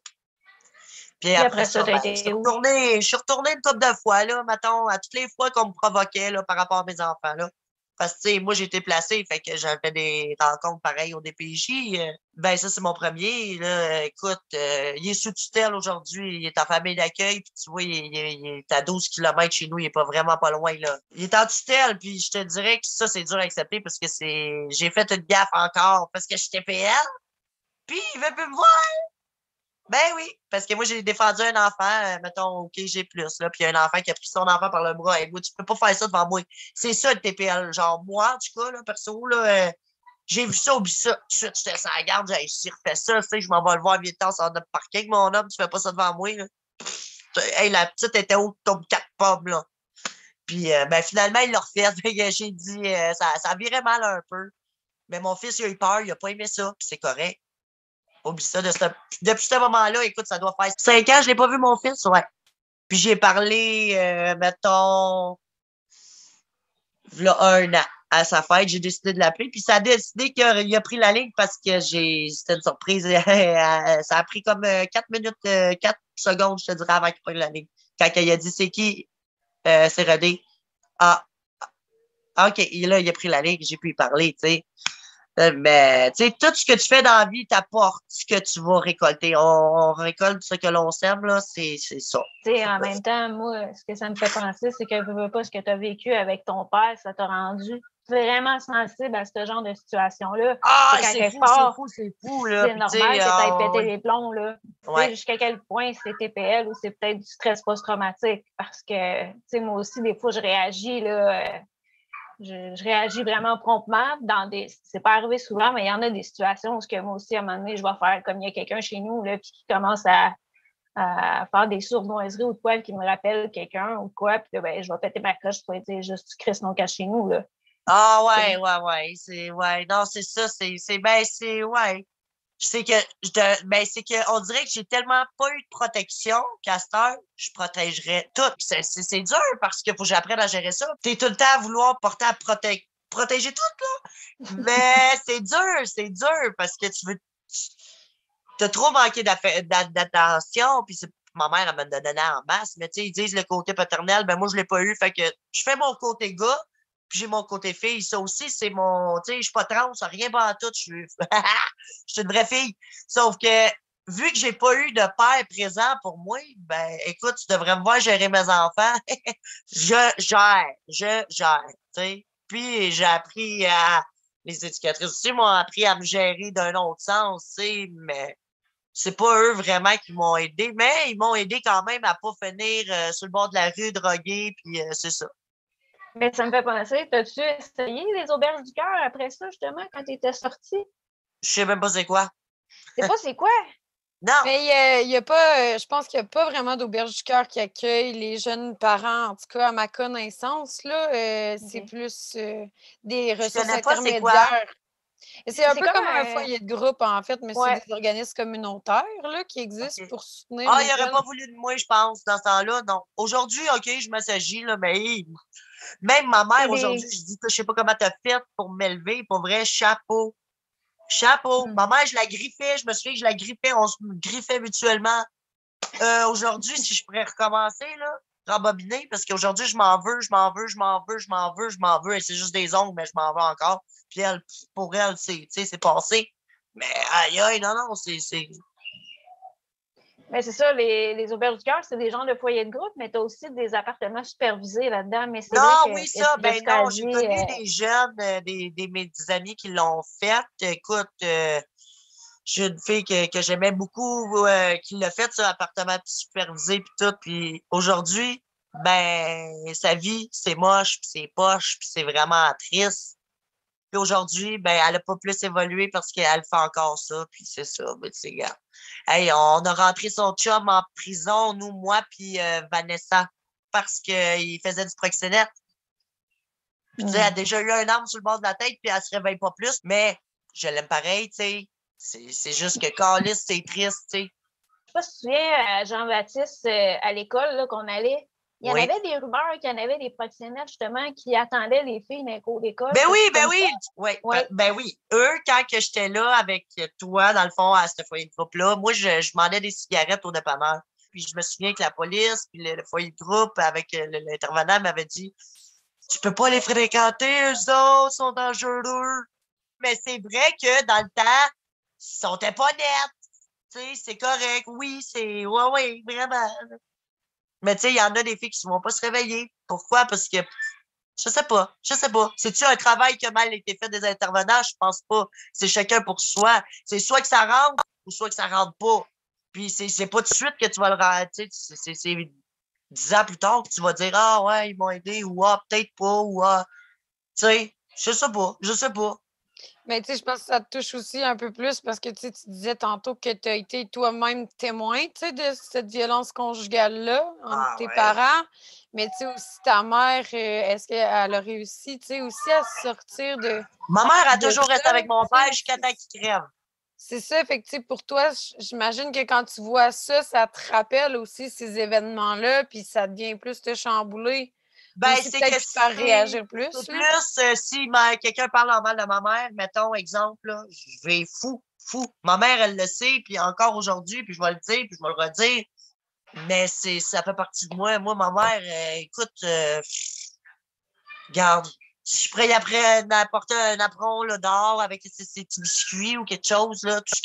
S2: Puis
S1: Puis
S2: après
S1: après ça,
S2: ça,
S1: t'as
S2: ben,
S1: été où?
S2: je suis retournée une couple de fois, là, mettons, à toutes les fois qu'on me provoquait, là, par rapport à mes enfants, là. Parce que, tu sais, moi, j'ai été placé, fait que j'avais des rencontres pareilles au DPJ. Ben, ça, c'est mon premier. Là. Écoute, il est sous tutelle aujourd'hui. Il est en famille d'accueil, puis tu vois, il est à 12 kilomètres chez nous. Il est pas vraiment pas loin, là. Il est en tutelle, puis je te dirais que ça, c'est dur à accepter parce que j'ai fait une gaffe encore parce que je suis TPL, puis il veut plus me voir. Ben oui, parce que moi, j'ai défendu un enfant, mettons, OK, j'ai plus, là, puis il y a un enfant qui a pris son enfant par le bras. Hey, moi, tu peux pas faire ça devant moi. C'est ça, le TPL. Genre, moi, en tout cas, là, perso, là, j'ai vu ça, oublie ça. Tout de suite, j'étais sur la garde, j'ai si refait ça, tu sais, je m'en vais le voir vite temps sur notre parking, mon homme, tu fais pas ça devant moi, là. Hey, la petite était haute comme 4 pommes, là. Puis, ben, finalement, il l'a refait. J'ai dit, ça virait mal un peu. Mais mon fils, il a eu peur, il a pas aimé ça, puis c'est correct. Oublie ça. Depuis ce moment-là, écoute, ça doit faire 5 ans, je l'ai pas vu, mon fils, ouais. Puis j'ai parlé, mettons, v'là 1 an à sa fête. J'ai décidé de l'appeler. Puis ça a décidé qu'il a pris la ligne parce que c'était une surprise. Ça a pris comme 4 minutes, 4 secondes, je te dirais, avant qu'il prenne la ligne. Quand il a dit c'est qui, c'est René. Ah, OK. Et là, il a pris la ligne, j'ai pu y parler, tu sais. Mais, tu sais, tout ce que tu fais dans la vie t'apporte ce que tu vas récolter. On récolte ce que l'on sème, là, c'est ça.
S1: Tu sais, en même temps, moi, ce que ça me fait penser, c'est que veux pas ce que tu as vécu avec ton père, ça t'a rendu vraiment sensible à ce genre de situation-là.
S2: Ah,
S1: c'est fou,
S2: c'est fou, là.
S1: C'est normal que tu aies pété les plombs, là.
S2: Ouais.
S1: Jusqu'à quel point c'est TPL ou c'est peut-être du stress post-traumatique. Parce que, tu sais, moi aussi, des fois, je réagis, là. Je réagis vraiment promptement c'est pas arrivé souvent, mais il y en a des situations où que moi aussi, à un moment donné, je vais faire comme il y a quelqu'un chez nous, là, puis qui commence à faire des sournoiseries ou de quoi, qui me rappelle quelqu'un ou de quoi, puis là, ben, je vais péter ma coche pour dire juste tu crisses non cache chez nous, là.
S2: Ah, ouais. Ouais. Non, c'est ça, ouais. C'est que, on dirait que j'ai tellement pas eu de protection qu'à cette heure, je protégerais tout. C'est dur parce qu'il faut que j'apprenne à gérer ça. T'es tout le temps à vouloir porter à protéger tout, là. Mais c'est dur parce que t'as trop manqué d'attention, puis ma mère, elle me donnait en masse, mais tu sais, ils disent le côté paternel, ben moi, je l'ai pas eu, fait que je fais mon côté gars, puis j'ai mon côté fille. Ça aussi, c'est mon, tu sais, je suis pas trans, rien pas en tout, je suis une vraie fille. Sauf que, vu que j'ai pas eu de père présent pour moi, ben, écoute, tu devrais me voir gérer mes enfants. Je gère, tu sais. Puis, j'ai appris les éducatrices aussi m'ont appris à me gérer d'un autre sens, tu sais, mais c'est pas eux vraiment qui m'ont aidé, mais ils m'ont aidé quand même à pas finir sur le bord de la rue, drogué, puis c'est ça.
S1: Mais ça me fait penser, t'as-tu essayé les auberges du cœur après ça, justement, quand tu étais sortie?
S2: Je sais même pas c'est quoi.
S1: C'est pas c'est quoi?
S2: Non!
S3: Mais il y a pas, je pense qu'il n'y a pas vraiment d'auberge du cœur qui accueille les jeunes parents, en tout cas à ma connaissance, là. C'est
S1: Ok.
S3: plus des
S2: Je
S3: ressources
S2: connais pas c'est quoi.
S3: intermédiaires. Et c'est un
S1: C'est
S3: peu
S1: comme
S3: comme un foyer de groupe, en fait, mais c'est
S1: ouais.
S3: des organismes communautaires là, qui existent
S2: OK.
S3: pour soutenir
S2: Ah,
S3: les
S2: il aurait
S3: jeunes.
S2: pas voulu de moi, je pense, dans ce temps-là, non. Aujourd'hui, OK, je m'assagis, là, mais même ma
S1: C'est
S2: mère, aujourd'hui,
S1: des.
S2: je dis que je sais pas comment t'as fait pour m'élever. Pour vrai, chapeau. Chapeau. Ma mère, je la griffais. Je me souviens que je la griffais. On se griffait mutuellement. Aujourd'hui, si je pourrais recommencer, là, rembobiner, parce qu'aujourd'hui, je m'en veux, je m'en veux, je m'en veux, je m'en veux, je m'en veux. Et c'est juste des ongles, mais je m'en veux encore. Puis elle, pour elle, c'est passé. Mais aïe, aïe, non, non,
S1: Mais c'est ça, les auberges du cœur, c'est des genres de foyers de groupe, mais tu as aussi des appartements supervisés là-dedans. Mais c'est vrai
S2: Non,
S1: que
S2: oui,
S1: ce
S2: ça,
S1: que
S2: ben
S1: tu as
S2: non, j'ai
S1: dit,
S2: connu des jeunes, mes amis qui l'ont fait. Écoute, j'ai une fille que j'aimais beaucoup qui l'a fait, ça, appartement supervisé puis tout. Puis aujourd'hui, ben, sa vie, c'est moche, puis c'est poche, puis c'est vraiment triste. Puis aujourd'hui, ben, elle a pas plus évolué parce qu'elle fait encore ça, puis c'est ça, ben, tu sais, gars. Hey, on a rentré son chum en prison, nous, moi, puis Vanessa, parce qu'il faisait du proxénète. Puis, tu sais, elle a déjà eu un arme sur le bord de la tête, puis elle se réveille pas plus, mais je l'aime pareil, tu sais. C'est juste que Carlis, c'est triste, tu sais.
S1: je sais pas si tu te souviens, Jean-Baptiste, à l'école là, qu'on allait, il y en
S2: Oui.
S1: avait des rumeurs qu'il y en avait des proxénètes, justement, qui attendaient les filles dans les cours d'école.
S2: Ben oui,
S1: C'est
S2: ben
S1: comme
S2: oui.
S1: ça?
S2: Ouais,
S1: Oui.
S2: ben oui. Eux, quand que j'étais là avec toi, dans le fond, à ce foyer de groupe-là, moi, je demandais des cigarettes au dépanneur. Puis je me souviens que la police, puis le foyer de groupe avec l'intervenant m'avait dit tu peux pas les fréquenter, eux autres sont dangereux. Mais c'est vrai que dans le temps, ils sont pas nets. Tu sais, c'est correct. Oui, ouais, vraiment. Mais tu sais, il y en a des filles qui ne vont pas se réveiller. Pourquoi? Parce que, je sais pas. C'est-tu un travail qui a mal été fait des intervenants? Je pense pas. C'est chacun pour soi. C'est soit que ça rentre ou soit que ça rentre pas. Puis c'est pas tout de suite que tu vas le rendre. Tu sais, c'est 10 ans plus tard que tu vas dire, ah ouais, ils m'ont aidé, ou ah, peut-être pas, ou ah, tu sais, je sais pas.
S3: Mais tu sais, je pense que ça te touche aussi un peu plus parce que tu sais, tu disais tantôt que tu as été toi-même témoin, tu sais, de cette violence conjugale-là entre
S2: Ah
S3: tes
S2: ouais.
S3: parents. Mais tu sais, aussi ta mère, est-ce qu'elle a réussi, tu sais, aussi à sortir
S2: Ma mère a
S3: de
S2: toujours resté
S3: ça?
S2: avec mon
S3: Tu
S2: père
S3: sais,
S2: jusqu'à temps qu'il crève.
S3: c'est ça, fait que, tu sais, pour toi, j'imagine que quand tu vois ça, ça te rappelle aussi ces événements-là, puis ça devient plus te chambouler.
S2: Ben,
S3: Aussi
S2: c'est que
S3: peut-être te faire réagir
S2: c'est
S3: plus, là.
S2: plus si quelqu'un parle en mal de ma mère, mettons, exemple, là, je vais fou. Ma mère, elle le sait, puis encore aujourd'hui, puis je vais le dire, puis je vais le redire. Mais ça fait partie de moi. Moi, ma mère, écoute, regarde, si je pourrais y après apporter un apron là, dehors avec ses petits biscuits ou quelque chose, là, tout ce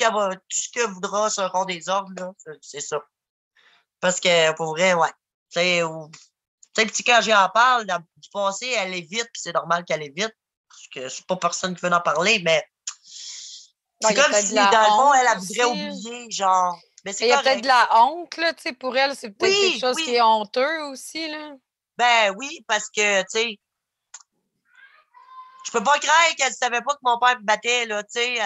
S2: qu'elle voudra seront des ordres, là, c'est ça. Parce que, pour vrai, ouais. Tu sais, petit, quand j'en parle, du passé, elle est vite, puis c'est normal qu'elle est vite. Parce que c'est pas personne qui veut en parler, mais
S3: Bon,
S2: c'est
S3: il y a
S2: comme
S3: peut-être de
S2: si,
S3: la
S2: dans le fond,
S3: honte
S2: elle voudrait
S3: aussi.
S2: oublier, genre. Mais c'est
S3: Mais il y a peut-être
S2: correct.
S3: de la honte, là, tu sais, pour elle, c'est peut-être quelque
S2: Oui,
S3: chose qui est
S2: oui.
S3: honteux aussi, là.
S2: Ben oui, parce que, tu sais, je peux pas croire qu'elle savait pas que mon père me battait, là, tu sais.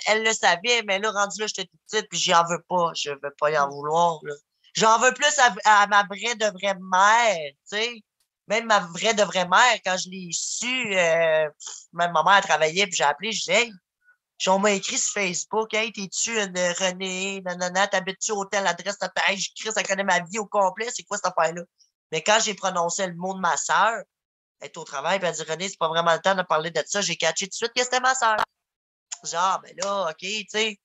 S2: Elle le savait, mais là, rendu là, j'étais toute petite, puis j'y en veux pas. Je veux pas y en vouloir, là. J'en veux plus à ma vraie de vraie mère, tu sais. Même ma vraie de vraie mère, quand je l'ai su, même ma mère travaillait, puis j'ai appelé, je disais, hey, on m'a écrit sur Facebook, hey, t'es-tu une Renée, nanana, t'habites-tu au telle adresse, hey, j'écris, ça connaît ma vie au complet, c'est quoi cette affaire-là? Mais quand j'ai prononcé le mot de ma sœur, elle est au travail, puis elle dit, René, c'est pas vraiment le temps de parler de ça, j'ai catché tout de suite que c'était ma sœur. Genre, ben là, OK, tu sais.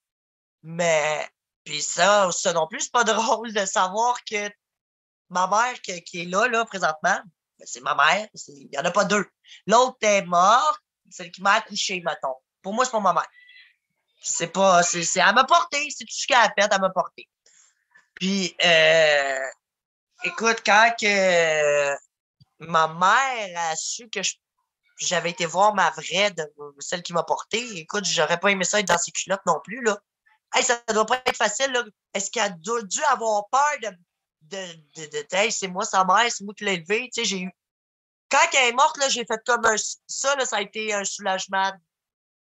S2: Mais, puis ça non plus, c'est pas drôle de savoir que ma mère qui est là, présentement, ben, c'est ma mère, il y en a pas deux. L'autre est morte, celle qui m'a accouché, mettons. Pour moi, c'est pas ma mère. C'est pas, elle m'a porté, c'est tout ce qu'elle a fait, elle m'a porté. Puis, écoute, quand que ma mère a su que j'avais été voir ma vraie, celle qui m'a porté, écoute, j'aurais pas aimé ça être dans ses culottes non plus, là. Hey, ça doit pas être facile, là. Est-ce qu'elle a dû avoir peur hey, c'est moi sa mère, c'est moi qui l'ai élevée, tu sais, j'ai eu. Quand elle est morte, là, j'ai fait comme ça, là, ça a été un soulagement.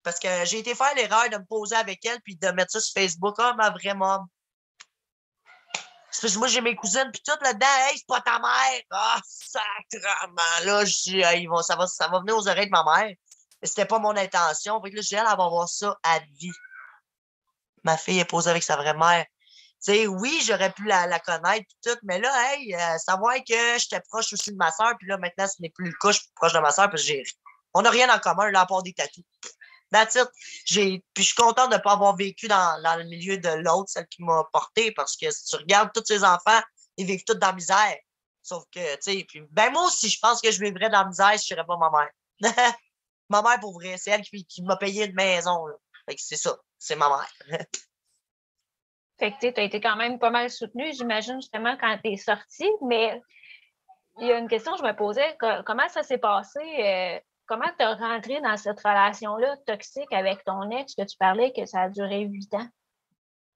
S2: Parce que j'ai été faire l'erreur de me poser avec elle puis de mettre ça sur Facebook. Ah, ma vraie maman. C'est parce que moi, j'ai mes cousines puis tout là-dedans. Hey, c'est pas ta mère. Ah, sacrement. Là, je dis, hey, ça va venir aux oreilles de ma mère. Mais c'était pas mon intention. Fait que là, je dis, elle va voir ça à vie. Ma fille est posée avec sa vraie mère. Tu sais, oui, j'aurais pu la connaître pis tout, mais là, hey, savoir que j'étais proche aussi de ma soeur, puis là, maintenant, ce n'est plus le cas, je suis plus proche de ma soeur, parce que on n'a rien en commun, là, à part des tatous. That's it. Puis je suis contente de ne pas avoir vécu dans le milieu de l'autre, celle qui m'a porté, parce que si tu regardes tous ces enfants, ils vivent tous dans la misère. Sauf que, tu sais, puis ben moi aussi, je pense que je vivrais dans la misère si je serais pas ma mère. Ma mère, pour vrai, c'est elle qui m'a payé une maison, là. Fait que c'est ça, c'est ma mère.
S1: Fait que tu as été quand même pas mal soutenue, j'imagine, justement, quand tu es sortie. Mais il y a une question que je me posais. Comment ça s'est passé? Comment tu as rentré dans cette relation-là toxique avec ton ex que tu parlais que ça a duré 8 ans?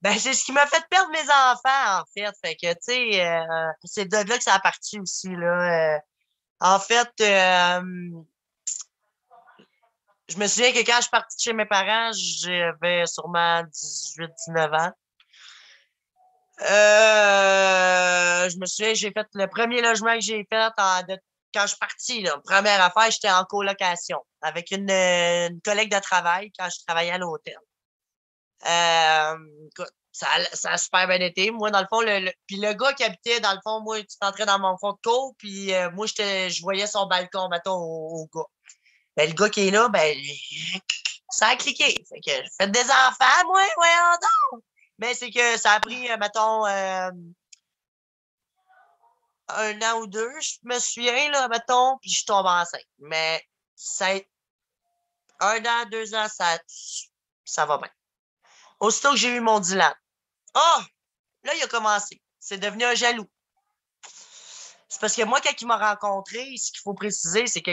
S2: Ben, c'est ce qui m'a fait perdre mes enfants, en fait. Fait que, tu sais, c'est de là que ça a parti aussi, là. En fait, je me souviens que quand je suis partie de chez mes parents, j'avais sûrement 18, 19 ans. Je me souviens, j'ai fait le premier logement que j'ai fait quand je suis partie, là. Première affaire, j'étais en colocation avec une collègue de travail quand je travaillais à l'hôtel. Écoute, ça a super bien été. Moi, dans le fond, puis le gars qui habitait, dans le fond, moi, tu entrais dans mon fond de cour, puis moi, je voyais son balcon, mettons, au gars. Ben, le gars qui est là, ben, ça a cliqué. Fait que j'ai fait des enfants, moi, voyons donc. Mais c'est que ça a pris, mettons, un an ou deux, je me souviens, là, mettons, puis je tombe enceinte. Mais ça, un an, 2 ans, ça va bien. Aussitôt que j'ai eu mon Dylan, ah! Là, il a commencé. C'est devenu un jaloux. C'est parce que moi, quand il m'a rencontré, ce qu'il faut préciser, c'est que,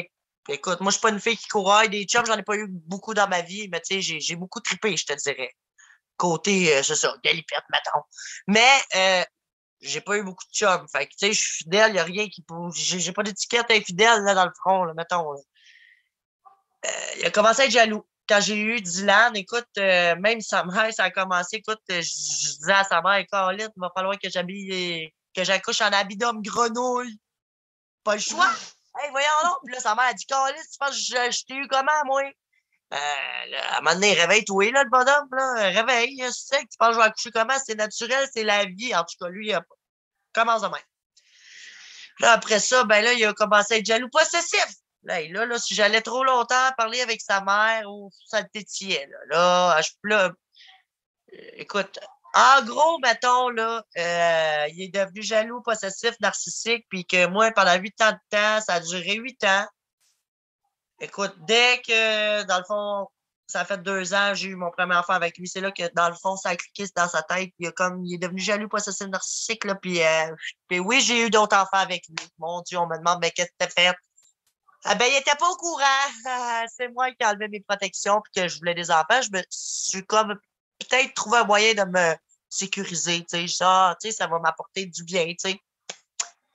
S2: écoute, moi, je suis pas une fille qui couraille des chums, j'en ai pas eu beaucoup dans ma vie, mais tu sais, j'ai beaucoup trippé, je te dirais. Côté, c'est ça, galipette, mettons. Mais, j'ai pas eu beaucoup de chums. Fait que, tu sais, je suis fidèle, il y a rien qui peut. J'ai pas d'étiquette infidèle, là, dans le front, là, mettons, là. Il a commencé à être jaloux. Quand j'ai eu Dylan, écoute, même sa mère, ça a commencé, écoute, je disais à sa mère, Caroline, il va falloir que que j'accouche en habit d'homme grenouille. Pas le choix. Hey, voyons donc. Puis là, sa mère a dit, Caroline, tu penses que je t'ai eu comment, moi? Là, à un moment donné, réveille-toi, là, le bonhomme, là. Réveille. Tu sais que tu penses que je vais accoucher comment? C'est naturel, c'est la vie. En tout cas, lui, il commence de même. Là, après ça, ben là, il a commencé à être jaloux possessif. Là, si j'allais trop longtemps parler avec sa mère, ou ça le tétillait, là, écoute, en gros, mettons, là, il est devenu jaloux, possessif, narcissique, puis que moi, pendant 8 ans de temps, ça a duré 8 ans. Écoute, dès que, dans le fond, ça a fait 2 ans, j'ai eu mon premier enfant avec lui, c'est là que, dans le fond, ça a cliqué dans sa tête, il est devenu jaloux, possessif, narcissique, là, puis oui, j'ai eu d'autres enfants avec lui. Mon Dieu, on me demande, mais qu'est-ce que t'as fait? Ah ben, il était pas au courant. C'est moi qui ai enlevé mes protections puis que je voulais des enfants. Je me suis comme peut-être trouvé un moyen de me sécuriser, tu sais, genre, tu sais, ça va m'apporter du bien, tu sais.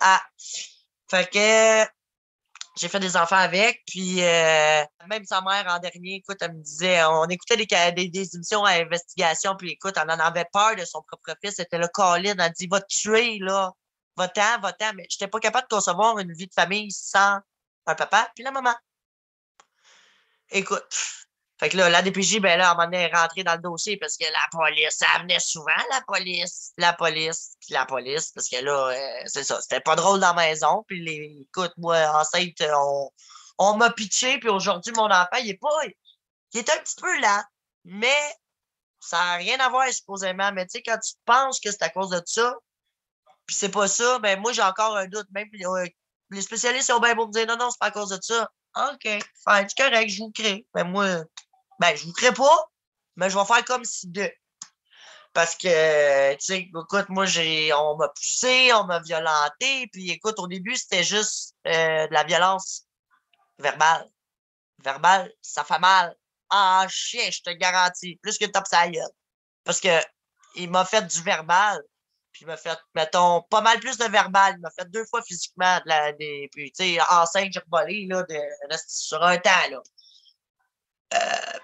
S2: Ah, fait que j'ai fait des enfants avec, puis même sa mère en dernier, écoute, elle me disait, on écoutait des émissions à investigation, puis écoute, elle en avait peur de son propre fils, c'était le Colin, elle dit, va te tuer, là, va-t'en, mais j'étais pas capable de concevoir une vie de famille sans un papa, puis la maman. Écoute, fait que là, la DPJ, ben là, à un moment donné, elle est rentrée dans le dossier parce que la police, ça venait souvent, puis la police, parce que là, c'est ça, c'était pas drôle dans la maison, puis écoute, moi, enceinte, on m'a pitché, puis aujourd'hui, mon enfant, il est un petit peu lent, mais ça n'a rien à voir, supposément, mais tu sais, quand tu penses que c'est à cause de ça, puis c'est pas ça, ben moi, j'ai encore un doute, même, les spécialistes ont bien beau me dire, non, non, c'est pas à cause de ça. OK, fine, c'est correct, je vous crée. Mais moi, ben, je vous crée pas, mais je vais faire comme si de. Parce que, tu sais, écoute, moi, on m'a poussé, on m'a violenté, puis écoute, au début, c'était juste de la violence verbale. Verbale, ça fait mal. Ah, chien, je te garantis. Plus que top sa gueule. Parce que il m'a fait du verbal, puis il m'a fait, mettons, pas mal plus de verbal. Il m'a fait 2 fois physiquement. Puis, tu sais, enceinte, j'ai revolé, là, sur un temps, là.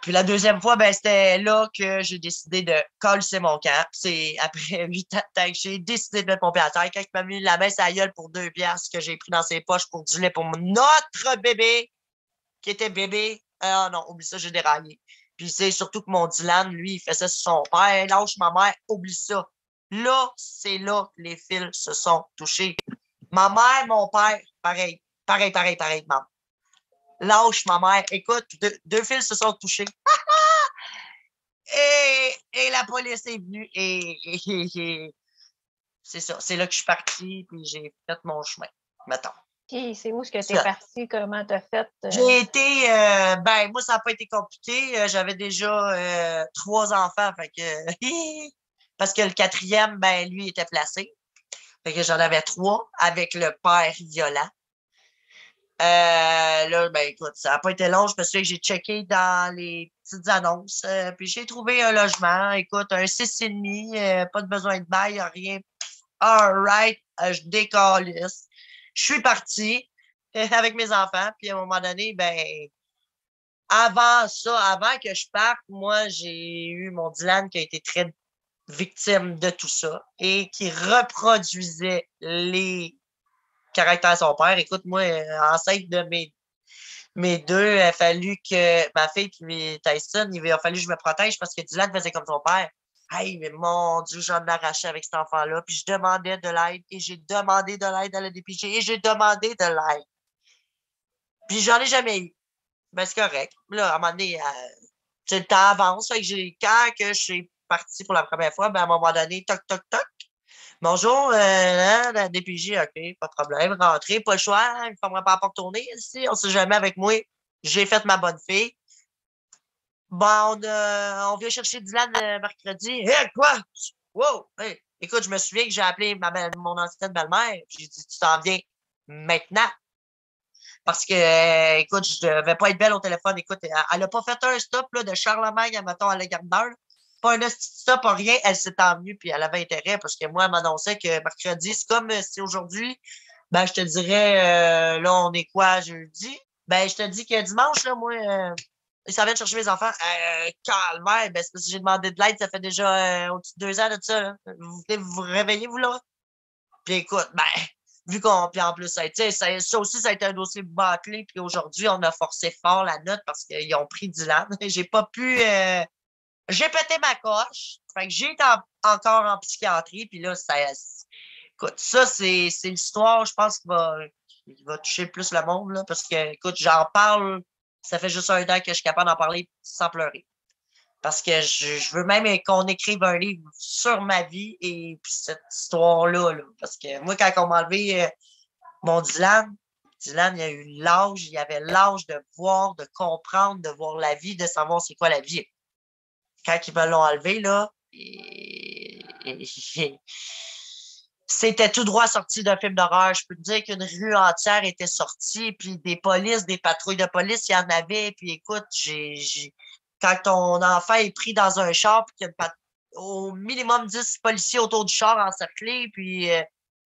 S2: Puis la deuxième fois, ben, c'était là que j'ai décidé de coller mon camp. C'est après 8 ans de temps que j'ai décidé de mettre mon pied à terre. Quand il m'a mis la main à la gueule pour 2 piastres que j'ai pris dans ses poches pour du lait pour notre bébé, qui était bébé. Ah non, oublie ça, j'ai déraillé. Puis c'est surtout que mon Dylan, lui, il fait ça sur son père. Lâche ma mère, oublie ça. Là, c'est là que les fils se sont touchés. Ma mère, mon père, pareil. Pareil, maman. Lâche ma mère. Écoute, deux fils se sont touchés. Et la police est venue et c'est ça. C'est là que je suis partie puis j'ai fait mon chemin, mettons.
S1: Puis c'est où est-ce que tu es parti? Comment t'as fait?
S2: J'ai été, ben, moi, ça n'a pas été compliqué. J'avais déjà 3 enfants, fait que, parce que le quatrième, ben, lui, était placé. Fait que j'en avais 3 avec le père violent. Là, ben, écoute, ça n'a pas été long. Je me suis dit que j'ai checké dans les petites annonces. Puis j'ai trouvé un logement. Écoute, un 6,5, pas de besoin de bail, rien. All right, je décalisse. Je suis parti avec mes enfants. Puis à un moment donné, ben, avant ça, avant que je parte, moi, j'ai eu mon Dylan qui a été très victime de tout ça et qui reproduisait les caractère de son père. Écoute, moi, enceinte de mes deux, il a fallu que ma fille puis Tyson, il a fallu que je me protège parce que Dylan faisait comme son père. Hey, mais mon Dieu, j'en arrachais avec cet enfant-là. Puis je demandais de l'aide et j'ai demandé de l'aide à la DPJ et j'ai demandé de l'aide. Puis j'en ai jamais eu. Ben, c'est correct. Là, à un moment donné, le temps avance. Fait que quand que je suis partie pour la première fois, ben, à un moment donné, toc, toc, toc, Bonjour, la DPJ, OK, pas de problème. Rentrez, pas le choix. Il ne faudra pas retourner ici. On sait jamais avec moi. J'ai fait ma bonne fille. Bon, on vient chercher Dylan mercredi. Hé, quoi? Wow! Hey, écoute, je me souviens que j'ai appelé mon ancienne belle-mère. J'ai dit, tu t'en viens maintenant. Parce que, écoute, je devais pas être belle au téléphone. Écoute, elle a pas fait un stop là, de Charlemagne, mettons, à la Gardeur. Pas un petit stop, pas rien. Elle s'est envenue, puis elle avait intérêt parce que moi, elle m'annonçait que mercredi, c'est comme si aujourd'hui, ben, je te dirais, là, on est quoi, jeudi? Ben, je te dis que dimanche, là, moi, ils s'en viennent chercher mes enfants. Calvaire, ben, c'est parce que j'ai demandé de l'aide, ça fait déjà au-dessus de 2 ans de ça, là. Vous venez vous réveiller, vous, là? Puis écoute, ben, vu qu'on. Puis en plus, ça aussi, ça a été un dossier bâclé. Puis aujourd'hui, on a forcé fort la note parce qu'ils ont pris Dylan. J'ai pas pu. J'ai pété ma coche. Fait que j'ai été encore en psychiatrie. Puis là, écoute, ça, c'est l'histoire, je pense, qu'il va toucher plus le monde, là. Parce que, écoute, j'en parle. Ça fait juste un an que je suis capable d'en parler sans pleurer. Parce que je veux même qu'on écrive un livre sur ma vie et puis cette histoire-là. Là. Parce que moi, quand on m'a enlevé mon Dylan, il avait l'âge de voir, de comprendre, de voir la vie, de savoir c'est quoi la vie. Quand ils me l'ont enlevé, là, c'était tout droit sorti d'un film d'horreur. Je peux te dire qu'une rue entière était sortie, puis des polices, des patrouilles de police, il y en avait. Puis écoute, quand ton enfant est pris dans un char, puis qu'il y a au minimum 10 policiers autour du char encerclés, puis tu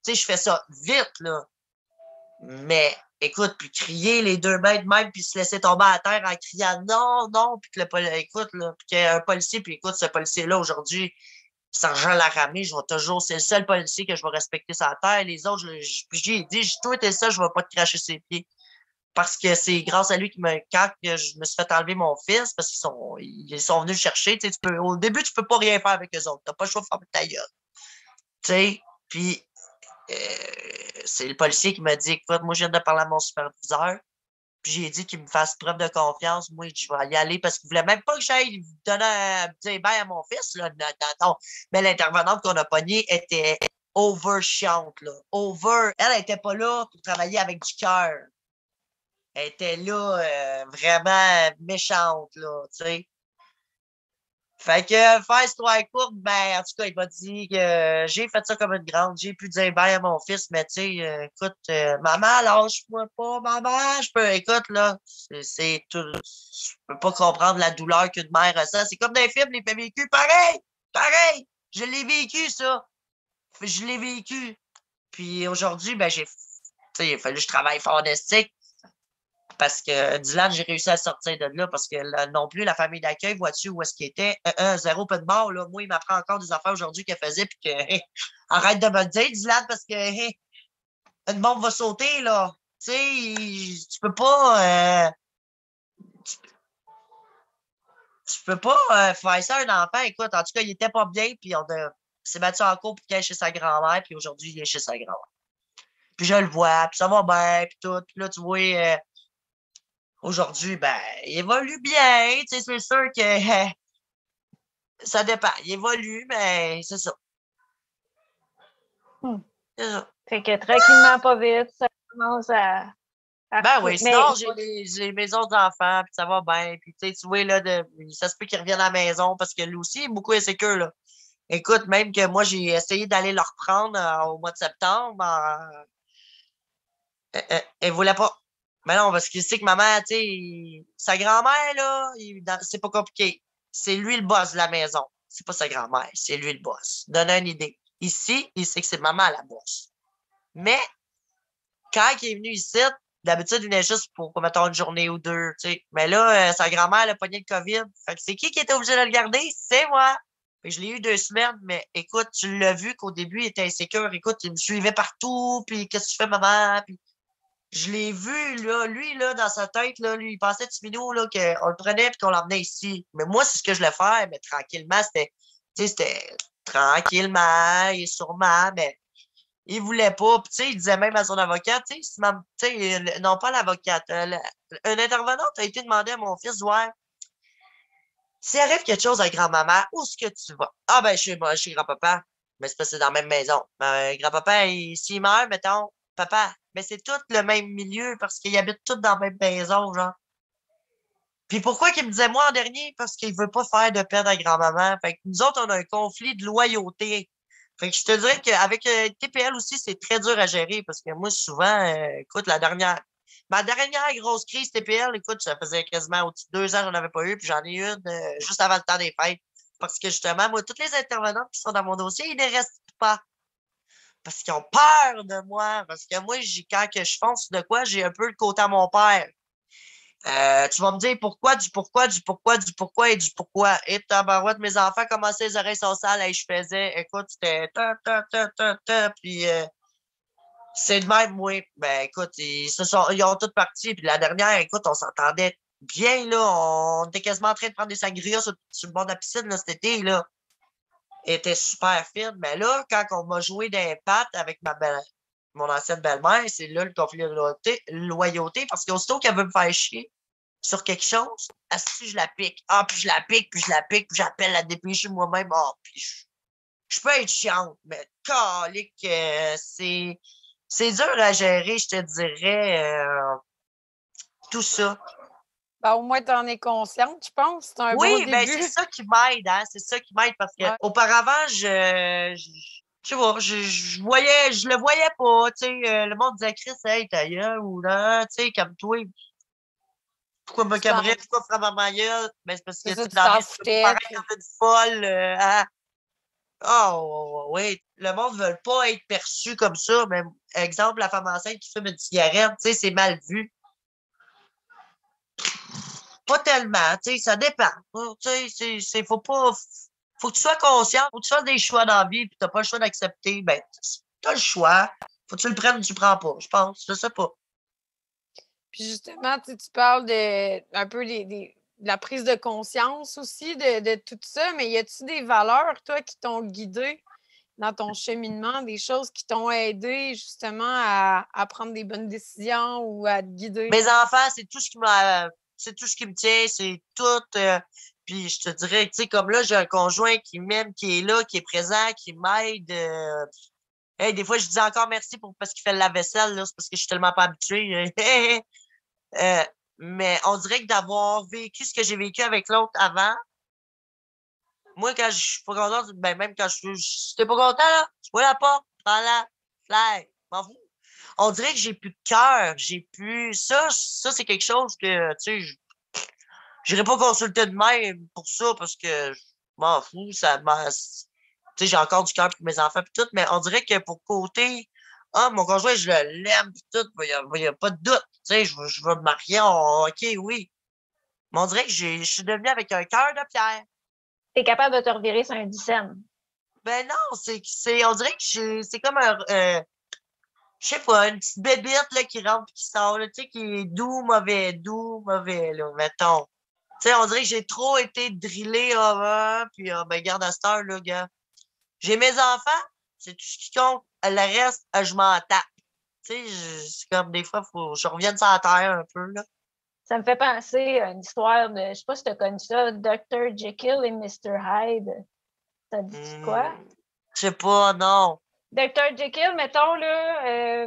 S2: sais, je fais ça vite, là. Mais écoute, puis crier les 2 mètres même, puis se laisser tomber à terre en criant non, non, puis que écoute, là, puis qu'il y a un policier, puis écoute, ce policier-là, aujourd'hui, Sergent Laramie, je vais toujours, c'est le seul policier que je vais respecter sur la terre. Les autres, j'ai dit, toi, t'es ça, je vais pas te cracher ses pieds. Parce que c'est grâce à lui quand je me suis fait enlever mon fils, parce qu'ils sont venus le chercher. Tu sais, au début, tu peux pas rien faire avec eux autres. T'as pas le choix de faire ta gueule. Tu sais, puis c'est le policier qui m'a dit, écoute, moi, je viens de parler à mon superviseur. Puis j'ai dit qu'il me fasse preuve de confiance. Moi, je vais y aller parce qu'il voulait même pas que j'aille donner un petit bain à mon fils. Là. Non. Mais l'intervenante qu'on a pognée était over chiante. Là. Over. Elle était pas là pour travailler avec du cœur. Elle était là vraiment méchante, là, tu sais. Fait que faire histoire courte, ben, en tout cas, il m'a dit que j'ai fait ça comme une grande. J'ai pu dire bye à mon fils, mais tu sais, écoute, maman, lâche-moi pas, maman, écoute, là, c'est tout. Je peux pas comprendre la douleur qu'une mère ressent. C'est comme dans les films, les faits vécus, pareil, je l'ai vécu, ça. Je l'ai vécu. Puis aujourd'hui, ben, tu sais, il a fallu que je travaille fort d'esthétique. Parce que Dylan, j'ai réussi à sortir de là parce que là, non plus, la famille d'accueil, vois-tu où est-ce qu'il était? Zéro peu de mort, là. Moi, il m'apprend encore des affaires aujourd'hui qu'elle faisait, puis que, arrête de me le dire, Dylan, parce que, une bombe va sauter, là. Tu sais, tu peux pas, tu peux pas faire ça à un enfant. Écoute, en tout cas, il était pas bien, puis s'est battu en cours pour qu'il aille chez sa grand-mère, puis aujourd'hui, il est chez sa grand-mère. Puis je le vois, puis ça va bien, puis tout. Puis là, tu vois, aujourd'hui, ben, il évolue bien. Tu sais, c'est sûr que ça dépend. Il évolue, mais c'est ça. C'est ça.
S1: Fait que tranquillement, pas vite, ça commence à
S2: Ben oui,
S1: mais
S2: sinon, j'ai mes autres enfants, puis ça va bien. Puis tu vois, là, ça se peut qu'ils reviennent à la maison parce que lui aussi, il est beaucoup insécure, là. Écoute, même que moi, j'ai essayé d'aller le reprendre au mois de septembre. Elle voulait pas. Mais non, parce qu'il sait que maman, tu sais, sa grand-mère, là, c'est pas compliqué. C'est lui le boss de la maison. C'est pas sa grand-mère, c'est lui le boss. Donne une idée. Ici, il sait que c'est maman la boss. Mais, quand il est venu ici, d'habitude, il venait juste pour, mettons, une journée ou deux, tu sais. Mais là, sa grand-mère, elle a pogné le COVID. Fait que c'est qui était obligé de le garder? C'est moi. Fait que je l'ai eu 2 semaines, mais écoute, tu l'as vu qu'au début, il était insécure. Écoute, il me suivait partout, puis qu'est-ce que tu fais, maman? Puis je l'ai vu, là, lui, là, dans sa tête, là, lui, il pensait, Timino, là, qu'on le prenait et qu'on l'emmenait ici. Mais moi, c'est ce que je voulais faire, mais tranquillement, c'était tranquillement et sûrement, mais il voulait pas. Puis, tu sais, il disait même à son avocat, tu sais, non pas l'avocate, un intervenant a été demandé à mon fils, ouais, s'il arrive quelque chose à grand-maman, où est-ce que tu vas? Ah, ben, chez moi, chez grand-papa. Mais c'est parce que c'est dans la même maison. Grand-papa, s'il meurt, mettons, papa, mais c'est tout le même milieu parce qu'ils habitent tous dans la même maison, genre. Puis pourquoi qu'il me disait moi en dernier? Parce qu'il veut pas faire de peine à grand-maman. Fait que nous autres, on a un conflit de loyauté. Fait que je te dirais qu'avec TPL aussi, c'est très dur à gérer parce que moi, souvent, écoute, ma dernière grosse crise TPL, écoute, ça faisait quasiment au-dessus de 2 ans, j'en avais pas eu, puis j'en ai une juste avant le temps des fêtes. Parce que justement, moi, toutes les intervenantes qui sont dans mon dossier, ils ne restent pas. Parce qu'ils ont peur de moi. Parce que moi, quand que je fonce de quoi, j'ai un peu le côté à mon père. Tu vas me dire pourquoi, du pourquoi, du pourquoi, du pourquoi et du pourquoi. Et tabarouette, mes enfants commençaient, les oreilles sont sales, et je faisais, écoute, c'était puis c'est de même, oui. Ben écoute, ils ont tous parti, puis la dernière, écoute, on s'entendait bien, là, on était quasiment en train de prendre des sangrias sur le bord de la piscine, là, cet été, là. Elle était super fine, mais là, quand on m'a joué des pattes avec mon ancienne belle-mère, c'est là le conflit de loyauté, parce qu'aussitôt qu'elle veut me faire chier sur quelque chose, si je la pique. Ah, puis je la pique, puis je la pique, puis j'appelle la dépêcher moi-même. Ah, puis je peux être chiante, mais calique, c'est dur à gérer, je te dirais, tout ça.
S3: Ben, au moins, tu en es consciente, je pense. C'est un bon
S2: Oui, ben c'est
S3: début.
S2: ça qui m'aide, hein. C'est ça qui m'aide parce que
S3: Ouais.
S2: auparavant, tu vois, je le voyais pas, tu sais, le monde disait Chris, hey, ta gueule, ou là, tu sais, comme toi, pourquoi me cabrer, pourquoi faire ma gueule? Ben, c'est parce que,
S3: C'est
S2: tu
S3: ça,
S2: sais,
S3: tu
S2: dans la
S3: t'en
S2: vie, tu peux
S3: foutais.
S2: paraître comme une folle, hein. Oh, oui, le monde ne veut pas être perçu comme ça, mais exemple, la femme enceinte qui fume une cigarette, tu sais, c'est mal vu. Pas tellement, tu sais, ça dépend. Tu sais, faut que tu sois conscient, faut que tu fasses des choix dans la vie, puis t'as pas le choix d'accepter, ben, t'as le choix. Faut que tu le prennes ou tu le prends pas, je pense, je sais pas.
S3: Puis justement, tu parles de un peu de la prise de conscience aussi de tout ça, mais y a-tu des valeurs, toi, qui t'ont guidé dans ton cheminement, des choses qui t'ont aidé justement à prendre des bonnes décisions ou à te guider?
S2: Mes enfants, c'est tout ce qui me tient, c'est tout, puis je te dirais, tu sais, comme là, j'ai un conjoint qui m'aime, qui est là, qui est présent, qui m'aide, hey, des fois, je dis encore merci parce qu'il fait le lave-vaisselle, là, c'est parce que je suis tellement pas habituée. Euh, mais on dirait que d'avoir vécu ce que j'ai vécu avec l'autre avant, moi, quand je suis pas content, ben, même quand si t'es pas content, là, tu vois la porte, prends-la, fly, m'en fous. On dirait que j'ai plus de cœur, ça, c'est quelque chose que, tu sais, j'irai pas consulter de même pour ça parce que je m'en fous, tu sais, j'ai encore du cœur pour mes enfants pis tout, mais on dirait que pour côté, ah, mon conjoint, je l'aime pis tout, il y a pas de doute, tu sais, je veux me marier, ok, oui. Mais on dirait que je suis devenu avec un cœur de pierre.
S1: T'es capable de te revirer sur un dixaine.
S2: Ben non, on dirait que c'est comme je sais pas, une petite bébite, là, qui rentre pis qui sort, là, tu sais, qui est doux, mauvais, là, mettons. Tu sais, on dirait que j'ai trop été drillé avant, puis ben, garde à cette heure, là, gars. J'ai mes enfants, c'est tout ce qui compte. Le reste, je m'en tape. Tu sais, c'est comme des fois, faut que je revienne sur la terre un peu, là.
S1: Ça me fait penser à une histoire de, je sais pas si tu as connu ça, Dr. Jekyll et Mr. Hyde. Ça te dit quoi?
S2: Je sais pas, non.
S1: Dr. Jekyll, mettons, là,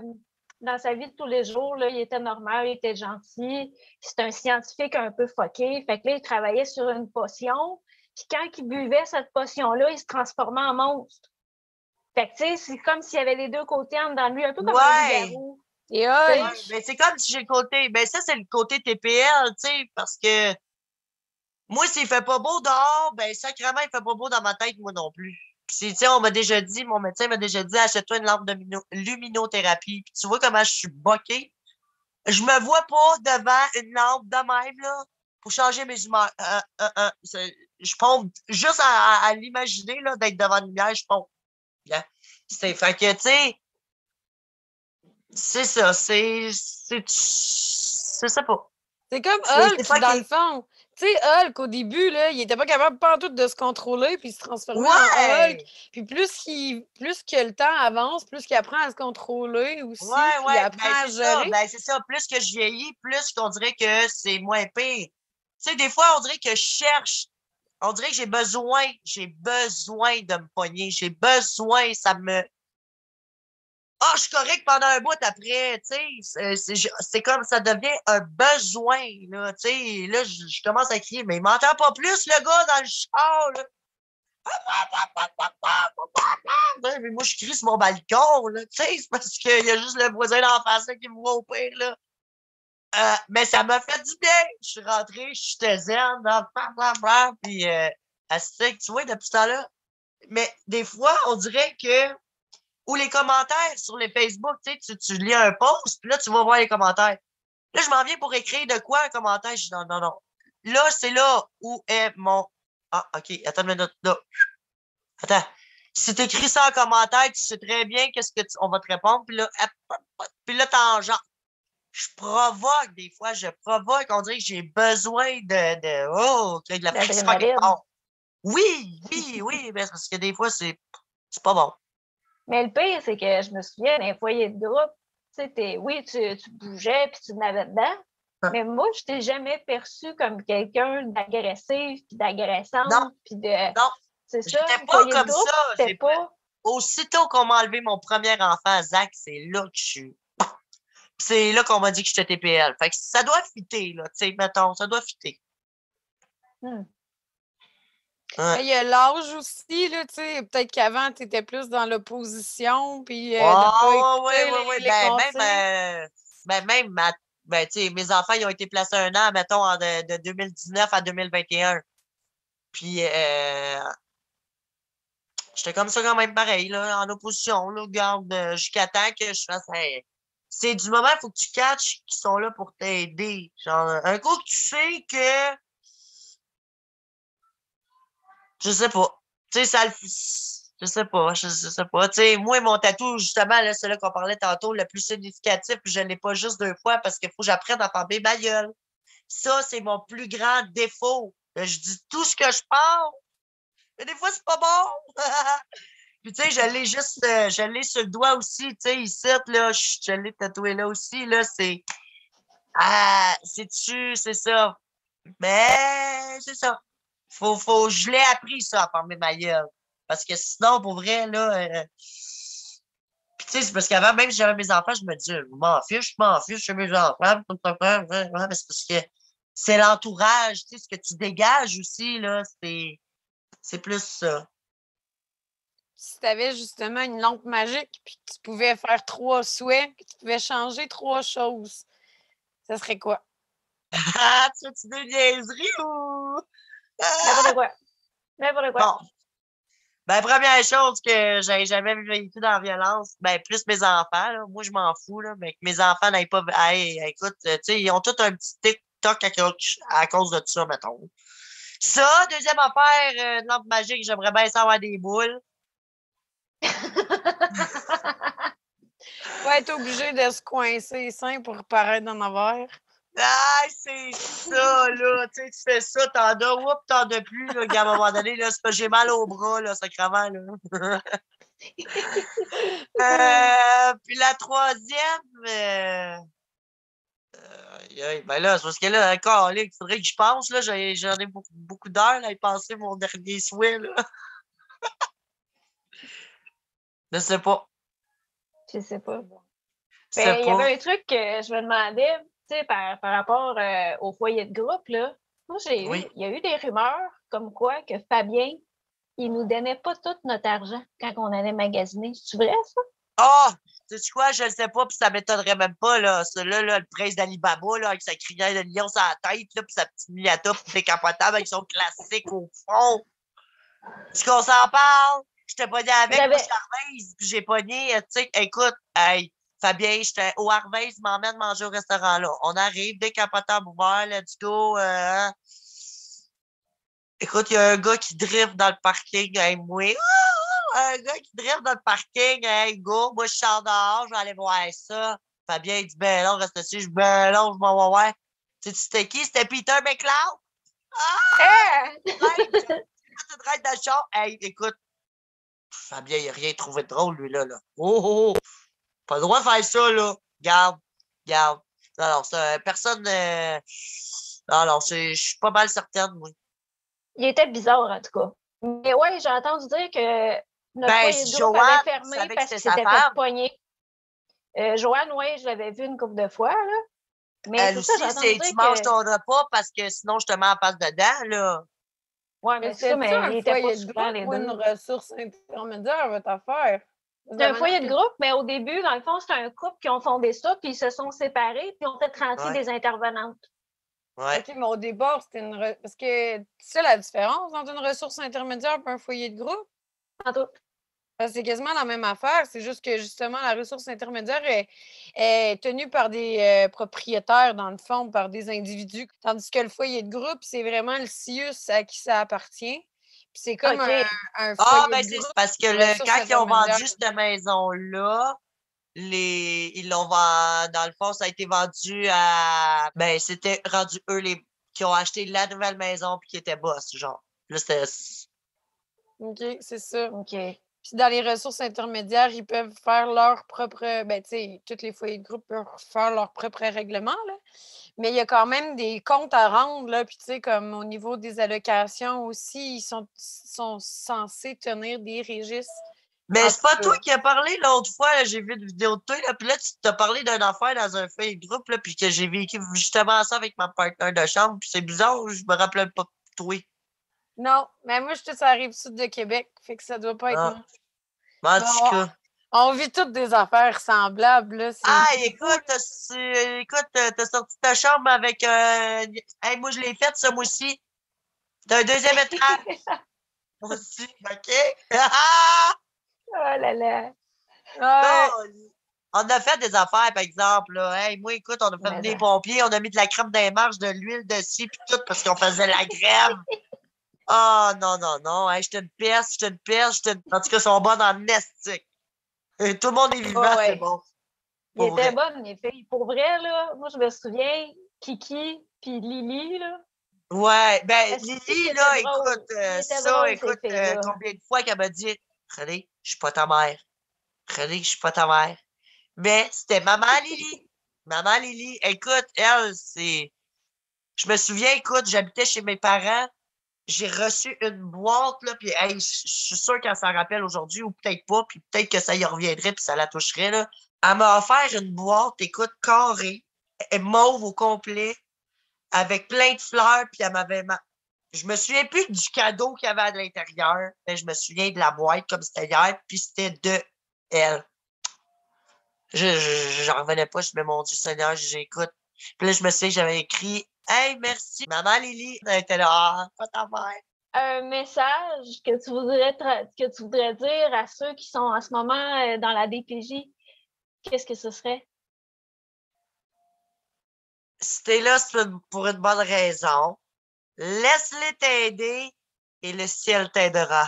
S1: dans sa vie de tous les jours, là, il était normal, il était gentil. C'est un scientifique un peu fucké. Fait que là, il travaillait sur une potion. Puis quand il buvait cette potion-là, il se transformait en monstre. Fait que, tu sais, c'est comme s'il y avait les deux côtés en dedans de lui, un peu comme un
S2: Ouais!
S1: loup-garou.
S3: Et
S2: Ouais, ben c'est comme si j'ai le côté. Ben ça, c'est le côté TPL, tu sais, parce que moi, s'il fait pas beau dehors, ben sacrément, il fait pas beau dans ma tête, moi non plus. Puis, tu sais, on m'a déjà dit, mon médecin m'a déjà dit, achète-toi une lampe de luminothérapie. Puis tu vois comment je suis boquée? Je me vois pas devant une lampe de même, là, pour changer mes humeurs. Je pompe juste à l'imaginer, là, d'être devant une lumière, je pompe. Hein? Fait que, tu sais, c'est ça, c'est ça pas.
S3: c'est comme
S2: C'est
S3: Hulk,
S2: pas
S3: dans
S2: qu'il
S3: le fond. Tu sais, Hulk, au début, là, il était pas capable pantoute de se contrôler, puis il se transformait en Hulk.
S2: Ouais!
S3: Puis plus que le temps avance, plus qu'il apprend à se contrôler aussi,
S2: Ouais,
S3: puis il
S2: ouais,
S3: apprend à gérer.
S2: ben c'est ça. Plus que je vieillis, plus qu'on dirait que c'est moins pire. Tu sais, des fois, on dirait que je cherche On dirait que j'ai besoin de me pogner. J'ai besoin, ça me... Ah, je suis correct pendant un bout après, tu sais. C'est comme ça devient un besoin, là, tu sais. Là, je commence à crier, mais il m'entend pas plus, le gars, dans le char, là. Mais moi, je crie sur mon balcon, là, tu sais. C'est parce qu'il y a juste le voisin d'en face là, qui me voit au pire, là. Mais ça m'a fait du bien. Je suis rentré, j'étais zen, puis tu vois, depuis ce temps-là. Mais des fois, on dirait que ou les commentaires sur les Facebook, tu lis un post, puis là, tu vas voir les commentaires. Là, je m'en viens pour écrire de quoi un commentaire. Je dis non, non, non. Là, c'est là où est mon. Ah, OK, attends une minute. Là. Attends. Si tu écris ça en commentaire, tu sais très bien qu'est-ce que on va te répondre. Puis là, t'engenres. Je provoque des fois, je provoque. On dirait que j'ai besoin qu'il y ait de la friction à quelque part. Oui, oui, oui, mais parce que des fois, c'est pas bon.
S1: Mais le pire, c'est que je me souviens d'un foyer de groupe, oui, tu bougeais puis tu n'avais dedans, mais moi, je t'ai jamais perçu comme quelqu'un d'agressif puis d'agressante puis de.
S2: Non,
S1: c'est ça.
S2: J'étais pas comme
S1: groupe,
S2: ça.
S1: pas.
S2: Aussitôt qu'on m'a enlevé mon premier enfant, Zach, c'est là que je suis. C'est là qu'on m'a dit que j'étais TPL. Fait que ça doit fitter, là. Tu sais, mettons, ça doit fitter.
S3: Ouais. Il y a l'âge aussi, là, tu sais. Peut-être qu'avant, tu étais plus dans l'opposition, puis de pas écouter les conseils.
S2: Tu sais, mes enfants, ils ont été placés un an, mettons, de 2019 à 2021. Puis, j'étais comme ça quand même pareil, là, en opposition, là, garde, jusqu'à temps que je fasse, hey, c'est du moment, il faut que tu catches qu'ils sont là pour t'aider. Genre, un coup que tu sais que, je sais pas, tu sais, je sais pas, je sais pas, tu sais, moi, mon tatou, justement, là, c'est là qu'on parlait tantôt, le plus significatif, je l'ai pas juste 2 fois parce qu'il faut que j'apprenne à fermer ma gueule. Ça, c'est mon plus grand défaut. Je dis tout ce que je pense, mais des fois, c'est pas bon. Puis, tu sais, je l'ai sur le doigt aussi, tu sais, ici, là, je l'ai tatoué là aussi, là, c'est, c'est ça. Mais, c'est ça. Je l'ai appris, ça, à fermer ma gueule. Parce que sinon, pour vrai, là, puis, tu sais, c'est parce qu'avant, même si j'avais mes enfants, je me disais, je m'en fiche, j'ai mes enfants, mais c'est parce que c'est l'entourage, tu sais, ce que tu dégages aussi, là, c'est plus ça.
S3: Si tu avais justement une lampe magique, puis que tu pouvais faire 3 souhaits, que tu pouvais changer 3 choses, ça serait quoi?
S2: Ah, tu fais-tu des niaiseries ou?
S1: N'importe quoi. N'importe quoi.
S2: Bon. Ben, première chose que j'ai jamais vécu dans la violence, ben, plus mes enfants, là. Moi, je m'en fous, là, mais que mes enfants n'aillent pas, hey, écoute, tu sais, ils ont tous un petit TikTok à cause de ça, mettons. Ça, deuxième affaire, une lampe magique, j'aimerais bien savoir des boules.
S3: Va être obligé de se coincer les seins pour paraître d'en avoir.
S2: Ah, c'est ça, là. Tu sais, tu fais ça, t'en as, t'en as plus, là. À un moment donné, là, c'est pas j'ai mal au bras, là, sacrément, là. Puis la troisième, ben là, c'est parce que là, encore, il faudrait que je pense, là. J'en ai beaucoup, beaucoup d'heures, là, à y penser mon dernier souhait, là. Je sais pas.
S1: Je sais pas.
S2: Je sais
S1: Il y
S2: pas.
S1: avait un truc que je me demandais, tu sais, par rapport au foyer de groupe, là. Moi,
S2: Oui.
S1: il y a eu des rumeurs comme quoi que Fabien, il nous donnait pas tout notre argent quand on allait magasiner. C'est vrai, ça?
S2: Ah! Sais-tu quoi? Je le sais pas, puis ça m'étonnerait même pas, là. Celui-là, là, le prince d'Alibaba, là, avec sa crinière de lion sur la tête, là, puis sa petite miniature décapotable avec son classique au fond. Est-ce qu'on s'en parle? J'étais pogné avec, moi, je suis Harvey's, puis j'ai pogné, tu sais, écoute, hey, Fabien, j'étais au Harvey's, m'emmène manger au restaurant, là. On arrive, décapotable ouvert, let's go, Écoute, il y a un gars qui drift dans le parking, hey, moi. Un gars qui drift dans le parking, hey, go, moi, je sors dehors, je vais aller voir ça. Fabien, il dit, ben non, reste dessus, je dis, ben non, je m'en vais voir. Tu sais, c'était qui? C'était Peter McLeod? Ah! Tu te dans le char. Hey, écoute, Fabien, il n'a rien trouvé de drôle, lui, là. Oh, oh, oh. Pas le droit de faire ça, là. Garde, garde. Non, non, c'est personne. Non, non, je suis pas mal certaine, moi.
S1: Il était bizarre, en tout cas. Mais ouais, j'ai entendu dire que notre
S2: Ben,
S1: foyer de groupe
S2: Joanne,
S1: avait
S2: tu
S1: fermé
S2: savais que
S1: parce
S2: c'était
S1: qu'il
S2: sa
S1: s'était fait
S2: femme.
S1: pogner. Joanne, oui, je l'avais vue une couple de fois, là. Mais
S2: Elle
S1: c'est ça, j'ai
S2: aussi,
S1: entendu
S2: c'est tu
S1: dire
S2: manges
S1: que.
S2: ton repas parce que sinon, je te mets en face dedans, là.
S1: Ouais,
S3: Mais
S1: mais c'est ça,
S3: c'était-tu
S1: mais
S3: un
S1: ils étaient pas
S3: foyer de
S1: souvent
S3: groupe
S1: les
S3: ou une
S1: deux.
S3: ressource intermédiaire, votre affaire?
S1: C'est un foyer de groupe, mais au début, dans le fond, c'est un couple qui ont fondé ça, puis ils se sont séparés, puis ont fait rentrer
S2: Ouais.
S1: des intervenantes.
S2: Ouais.
S3: OK, mais au départ, c'était parce que tu sais la différence entre une ressource intermédiaire et un foyer de groupe?
S1: En tout.
S3: Parce que c'est quasiment la même affaire. C'est juste que justement, la ressource intermédiaire est tenue par des propriétaires, dans le fond, par des individus. Tandis que le foyer de groupe, c'est vraiment le CIUS à qui ça appartient. Puis c'est comme
S1: OK.
S3: un
S2: Ah,
S3: foyer
S2: ben,
S3: de
S2: c'est
S3: groupe,
S2: parce que
S3: une ressource
S2: quand ils ont
S3: intermédiaire.
S2: vendu cette maison-là, ils l'ont vendu, dans le fond, ça a été vendu à, ben, c'était rendu eux qui ont acheté la nouvelle maison puis qui étaient boss, genre. Là, c'était,
S3: OK, c'est ça.
S1: OK.
S3: Puis dans les ressources intermédiaires, ils peuvent faire leur propre. Ben, tu sais, tous les foyers de groupe peuvent faire leur propre règlement, là. Mais il y a quand même des comptes à rendre, là. Puis, tu sais, comme au niveau des allocations aussi, ils sont censés tenir des registres.
S2: mais
S3: En
S2: c'est pas
S3: tout
S2: toi
S3: cas,
S2: qui as parlé l'autre fois, là, j'ai vu une vidéo de toi, là, puis là, tu t'as parlé d'une affaire dans un feuille de groupe, là, puis que j'ai vécu justement ça avec ma partenaire de chambre, puis c'est bizarre, je me rappelle pas de toi.
S3: non, mais moi, je suis sur la rive sud de Québec, fait que ça doit pas être
S2: Ah,
S3: moi.
S2: mais en
S3: Mais
S2: tout cas.
S3: on vit toutes des affaires semblables, là.
S2: Ah,
S3: C'est fou,
S2: écoute, t'as sorti ta chambre avec, hey, moi, je l'ai faite, ça, moi aussi. T'as un deuxième étage. Moi aussi, OK? Ah!
S1: Oh là là.
S3: là.
S2: Non, on a fait des affaires, par exemple, là. Hey, moi, écoute, on a fait
S1: Mais
S2: des
S1: ça.
S2: pompiers, on a mis de la crème dans les marches, de l'huile dessus, puis tout, parce qu'on faisait la grève. Ah, non, non, non. Hey, je te peste, je te peste, En tout cas, ils sont bonnes en nestique. Et tout le monde est vivant,
S1: Oh,
S2: c'est
S1: ouais.
S2: bon.
S1: Il
S2: Pour
S1: était
S2: vrai.
S1: bonne, les filles. Pour vrai, là, moi, je me souvien, Kiki puis Lily, là.
S2: Ouais, ben,
S1: Asti qu'ils
S2: Lily,
S1: étaient
S2: là,
S1: drôles.
S2: écoute,
S1: Ils étaient drôles, ces filles-là.
S2: combien de fois qu'elle m'a dit, René, je suis pas ta mère. René, je suis pas ta mère. Mais c'était Maman Lily. Maman Lily, écoute, elle, c'est. Je me souviens, écoute, j'habitais chez mes parents. J'ai reçu une boîte, là, puis hey, je suis sûre qu'elle s'en rappelle aujourd'hui, ou peut-être pas, puis peut-être que ça y reviendrait, puis ça la toucherait, là. Elle m'a offert une boîte, écoute, carrée, mauve au complet, avec plein de fleurs, puis elle m'avait. Je me souviens plus du cadeau qu'il y avait à l'intérieur, mais je me souviens de la boîte comme c'était hier, puis c'était de elle. J'en revenais pas, je me mon Dieu Seigneur, j'écoute. Puis là, je me souviens que j'avais écrit Hey, merci. Maman Lily, elle était là, ah, pas ta mère.
S1: Un message que tu voudrais dire à ceux qui sont en ce moment dans la DPJ, qu'est-ce que ce serait?
S2: Si t'es là, c'est pour une bonne raison. Laisse-les t'aider et le ciel t'aidera.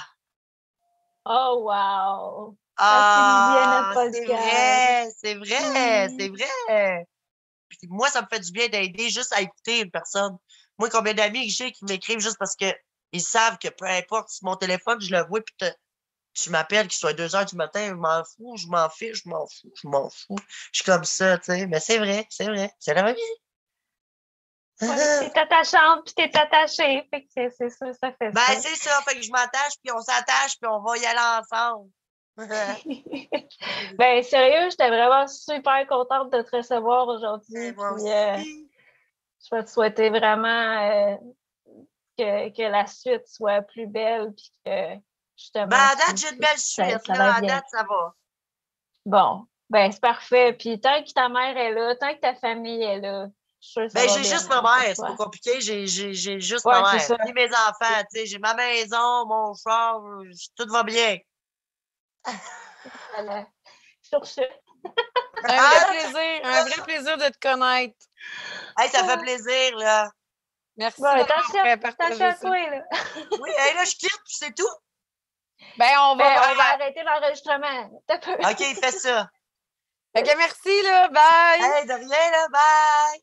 S1: Oh, wow! Ça finit bien notre
S2: Ah, c'est
S1: podcast.
S2: vrai, c'est vrai, c'est vrai. Puis moi, ça me fait du bien d'aider juste à écouter une personne. Moi, combien d'amis que j'ai qui m'écrivent juste parce que ils savent que peu importe si mon téléphone, je le vois, puis tu m'appelles, qu'il soit 2 heures du matin, je m'en fous, je m'en fiche, je m'en fous, je m'en fous. Je suis comme ça, tu sais. Mais c'est vrai, c'est la vraie vie.
S1: Ouais, t'es attachante, puis t'es attachée. Fait que c'est ça, ça fait
S2: Ben,
S1: ça.
S2: c'est ça, fait que je m'attache, puis on s'attache, puis on va y aller ensemble.
S1: Ben, sérieux, j'étais vraiment super contente de te recevoir aujourd'hui.
S2: Moi
S1: Puis,
S2: aussi.
S1: je vais te souhaiter vraiment que la suite soit plus belle, puis que
S2: Ben,
S1: justement,
S2: à date, j'ai une belle suite,
S1: ça va
S2: là. À
S1: bien.
S2: date, ça va.
S1: Bon, ben, c'est parfait. Puis, tant que ta mère est là, tant que ta famille est là, je suis sûre que ça
S2: Ben,
S1: va
S2: j'ai
S1: bien
S2: juste ma
S1: aller pour
S2: mère, c'est pas
S1: toi.
S2: compliqué, j'ai juste ma
S1: Ouais, c'est
S2: mère.
S1: ça.
S2: Puis mes enfants, tu sais, j'ai ma maison, mon char, tout va bien.
S1: Voilà. Sur ce,
S3: Un vrai plaisir de te connaître.
S2: Hey, ça fait plaisir, là.
S3: Merci
S1: bon, attention
S3: d'avoir
S1: attention
S3: partagé
S1: à
S3: ça.
S1: toi, là.
S2: Oui, hey, là, je quitte, puis c'est tout.
S3: Ben, on
S1: Ben,
S3: va.
S1: on va arrêter l'enregistrement. T'as peu.
S2: OK, fais ça.
S3: Fait que merci, là. Bye!
S2: Hey, de rien, là, bye!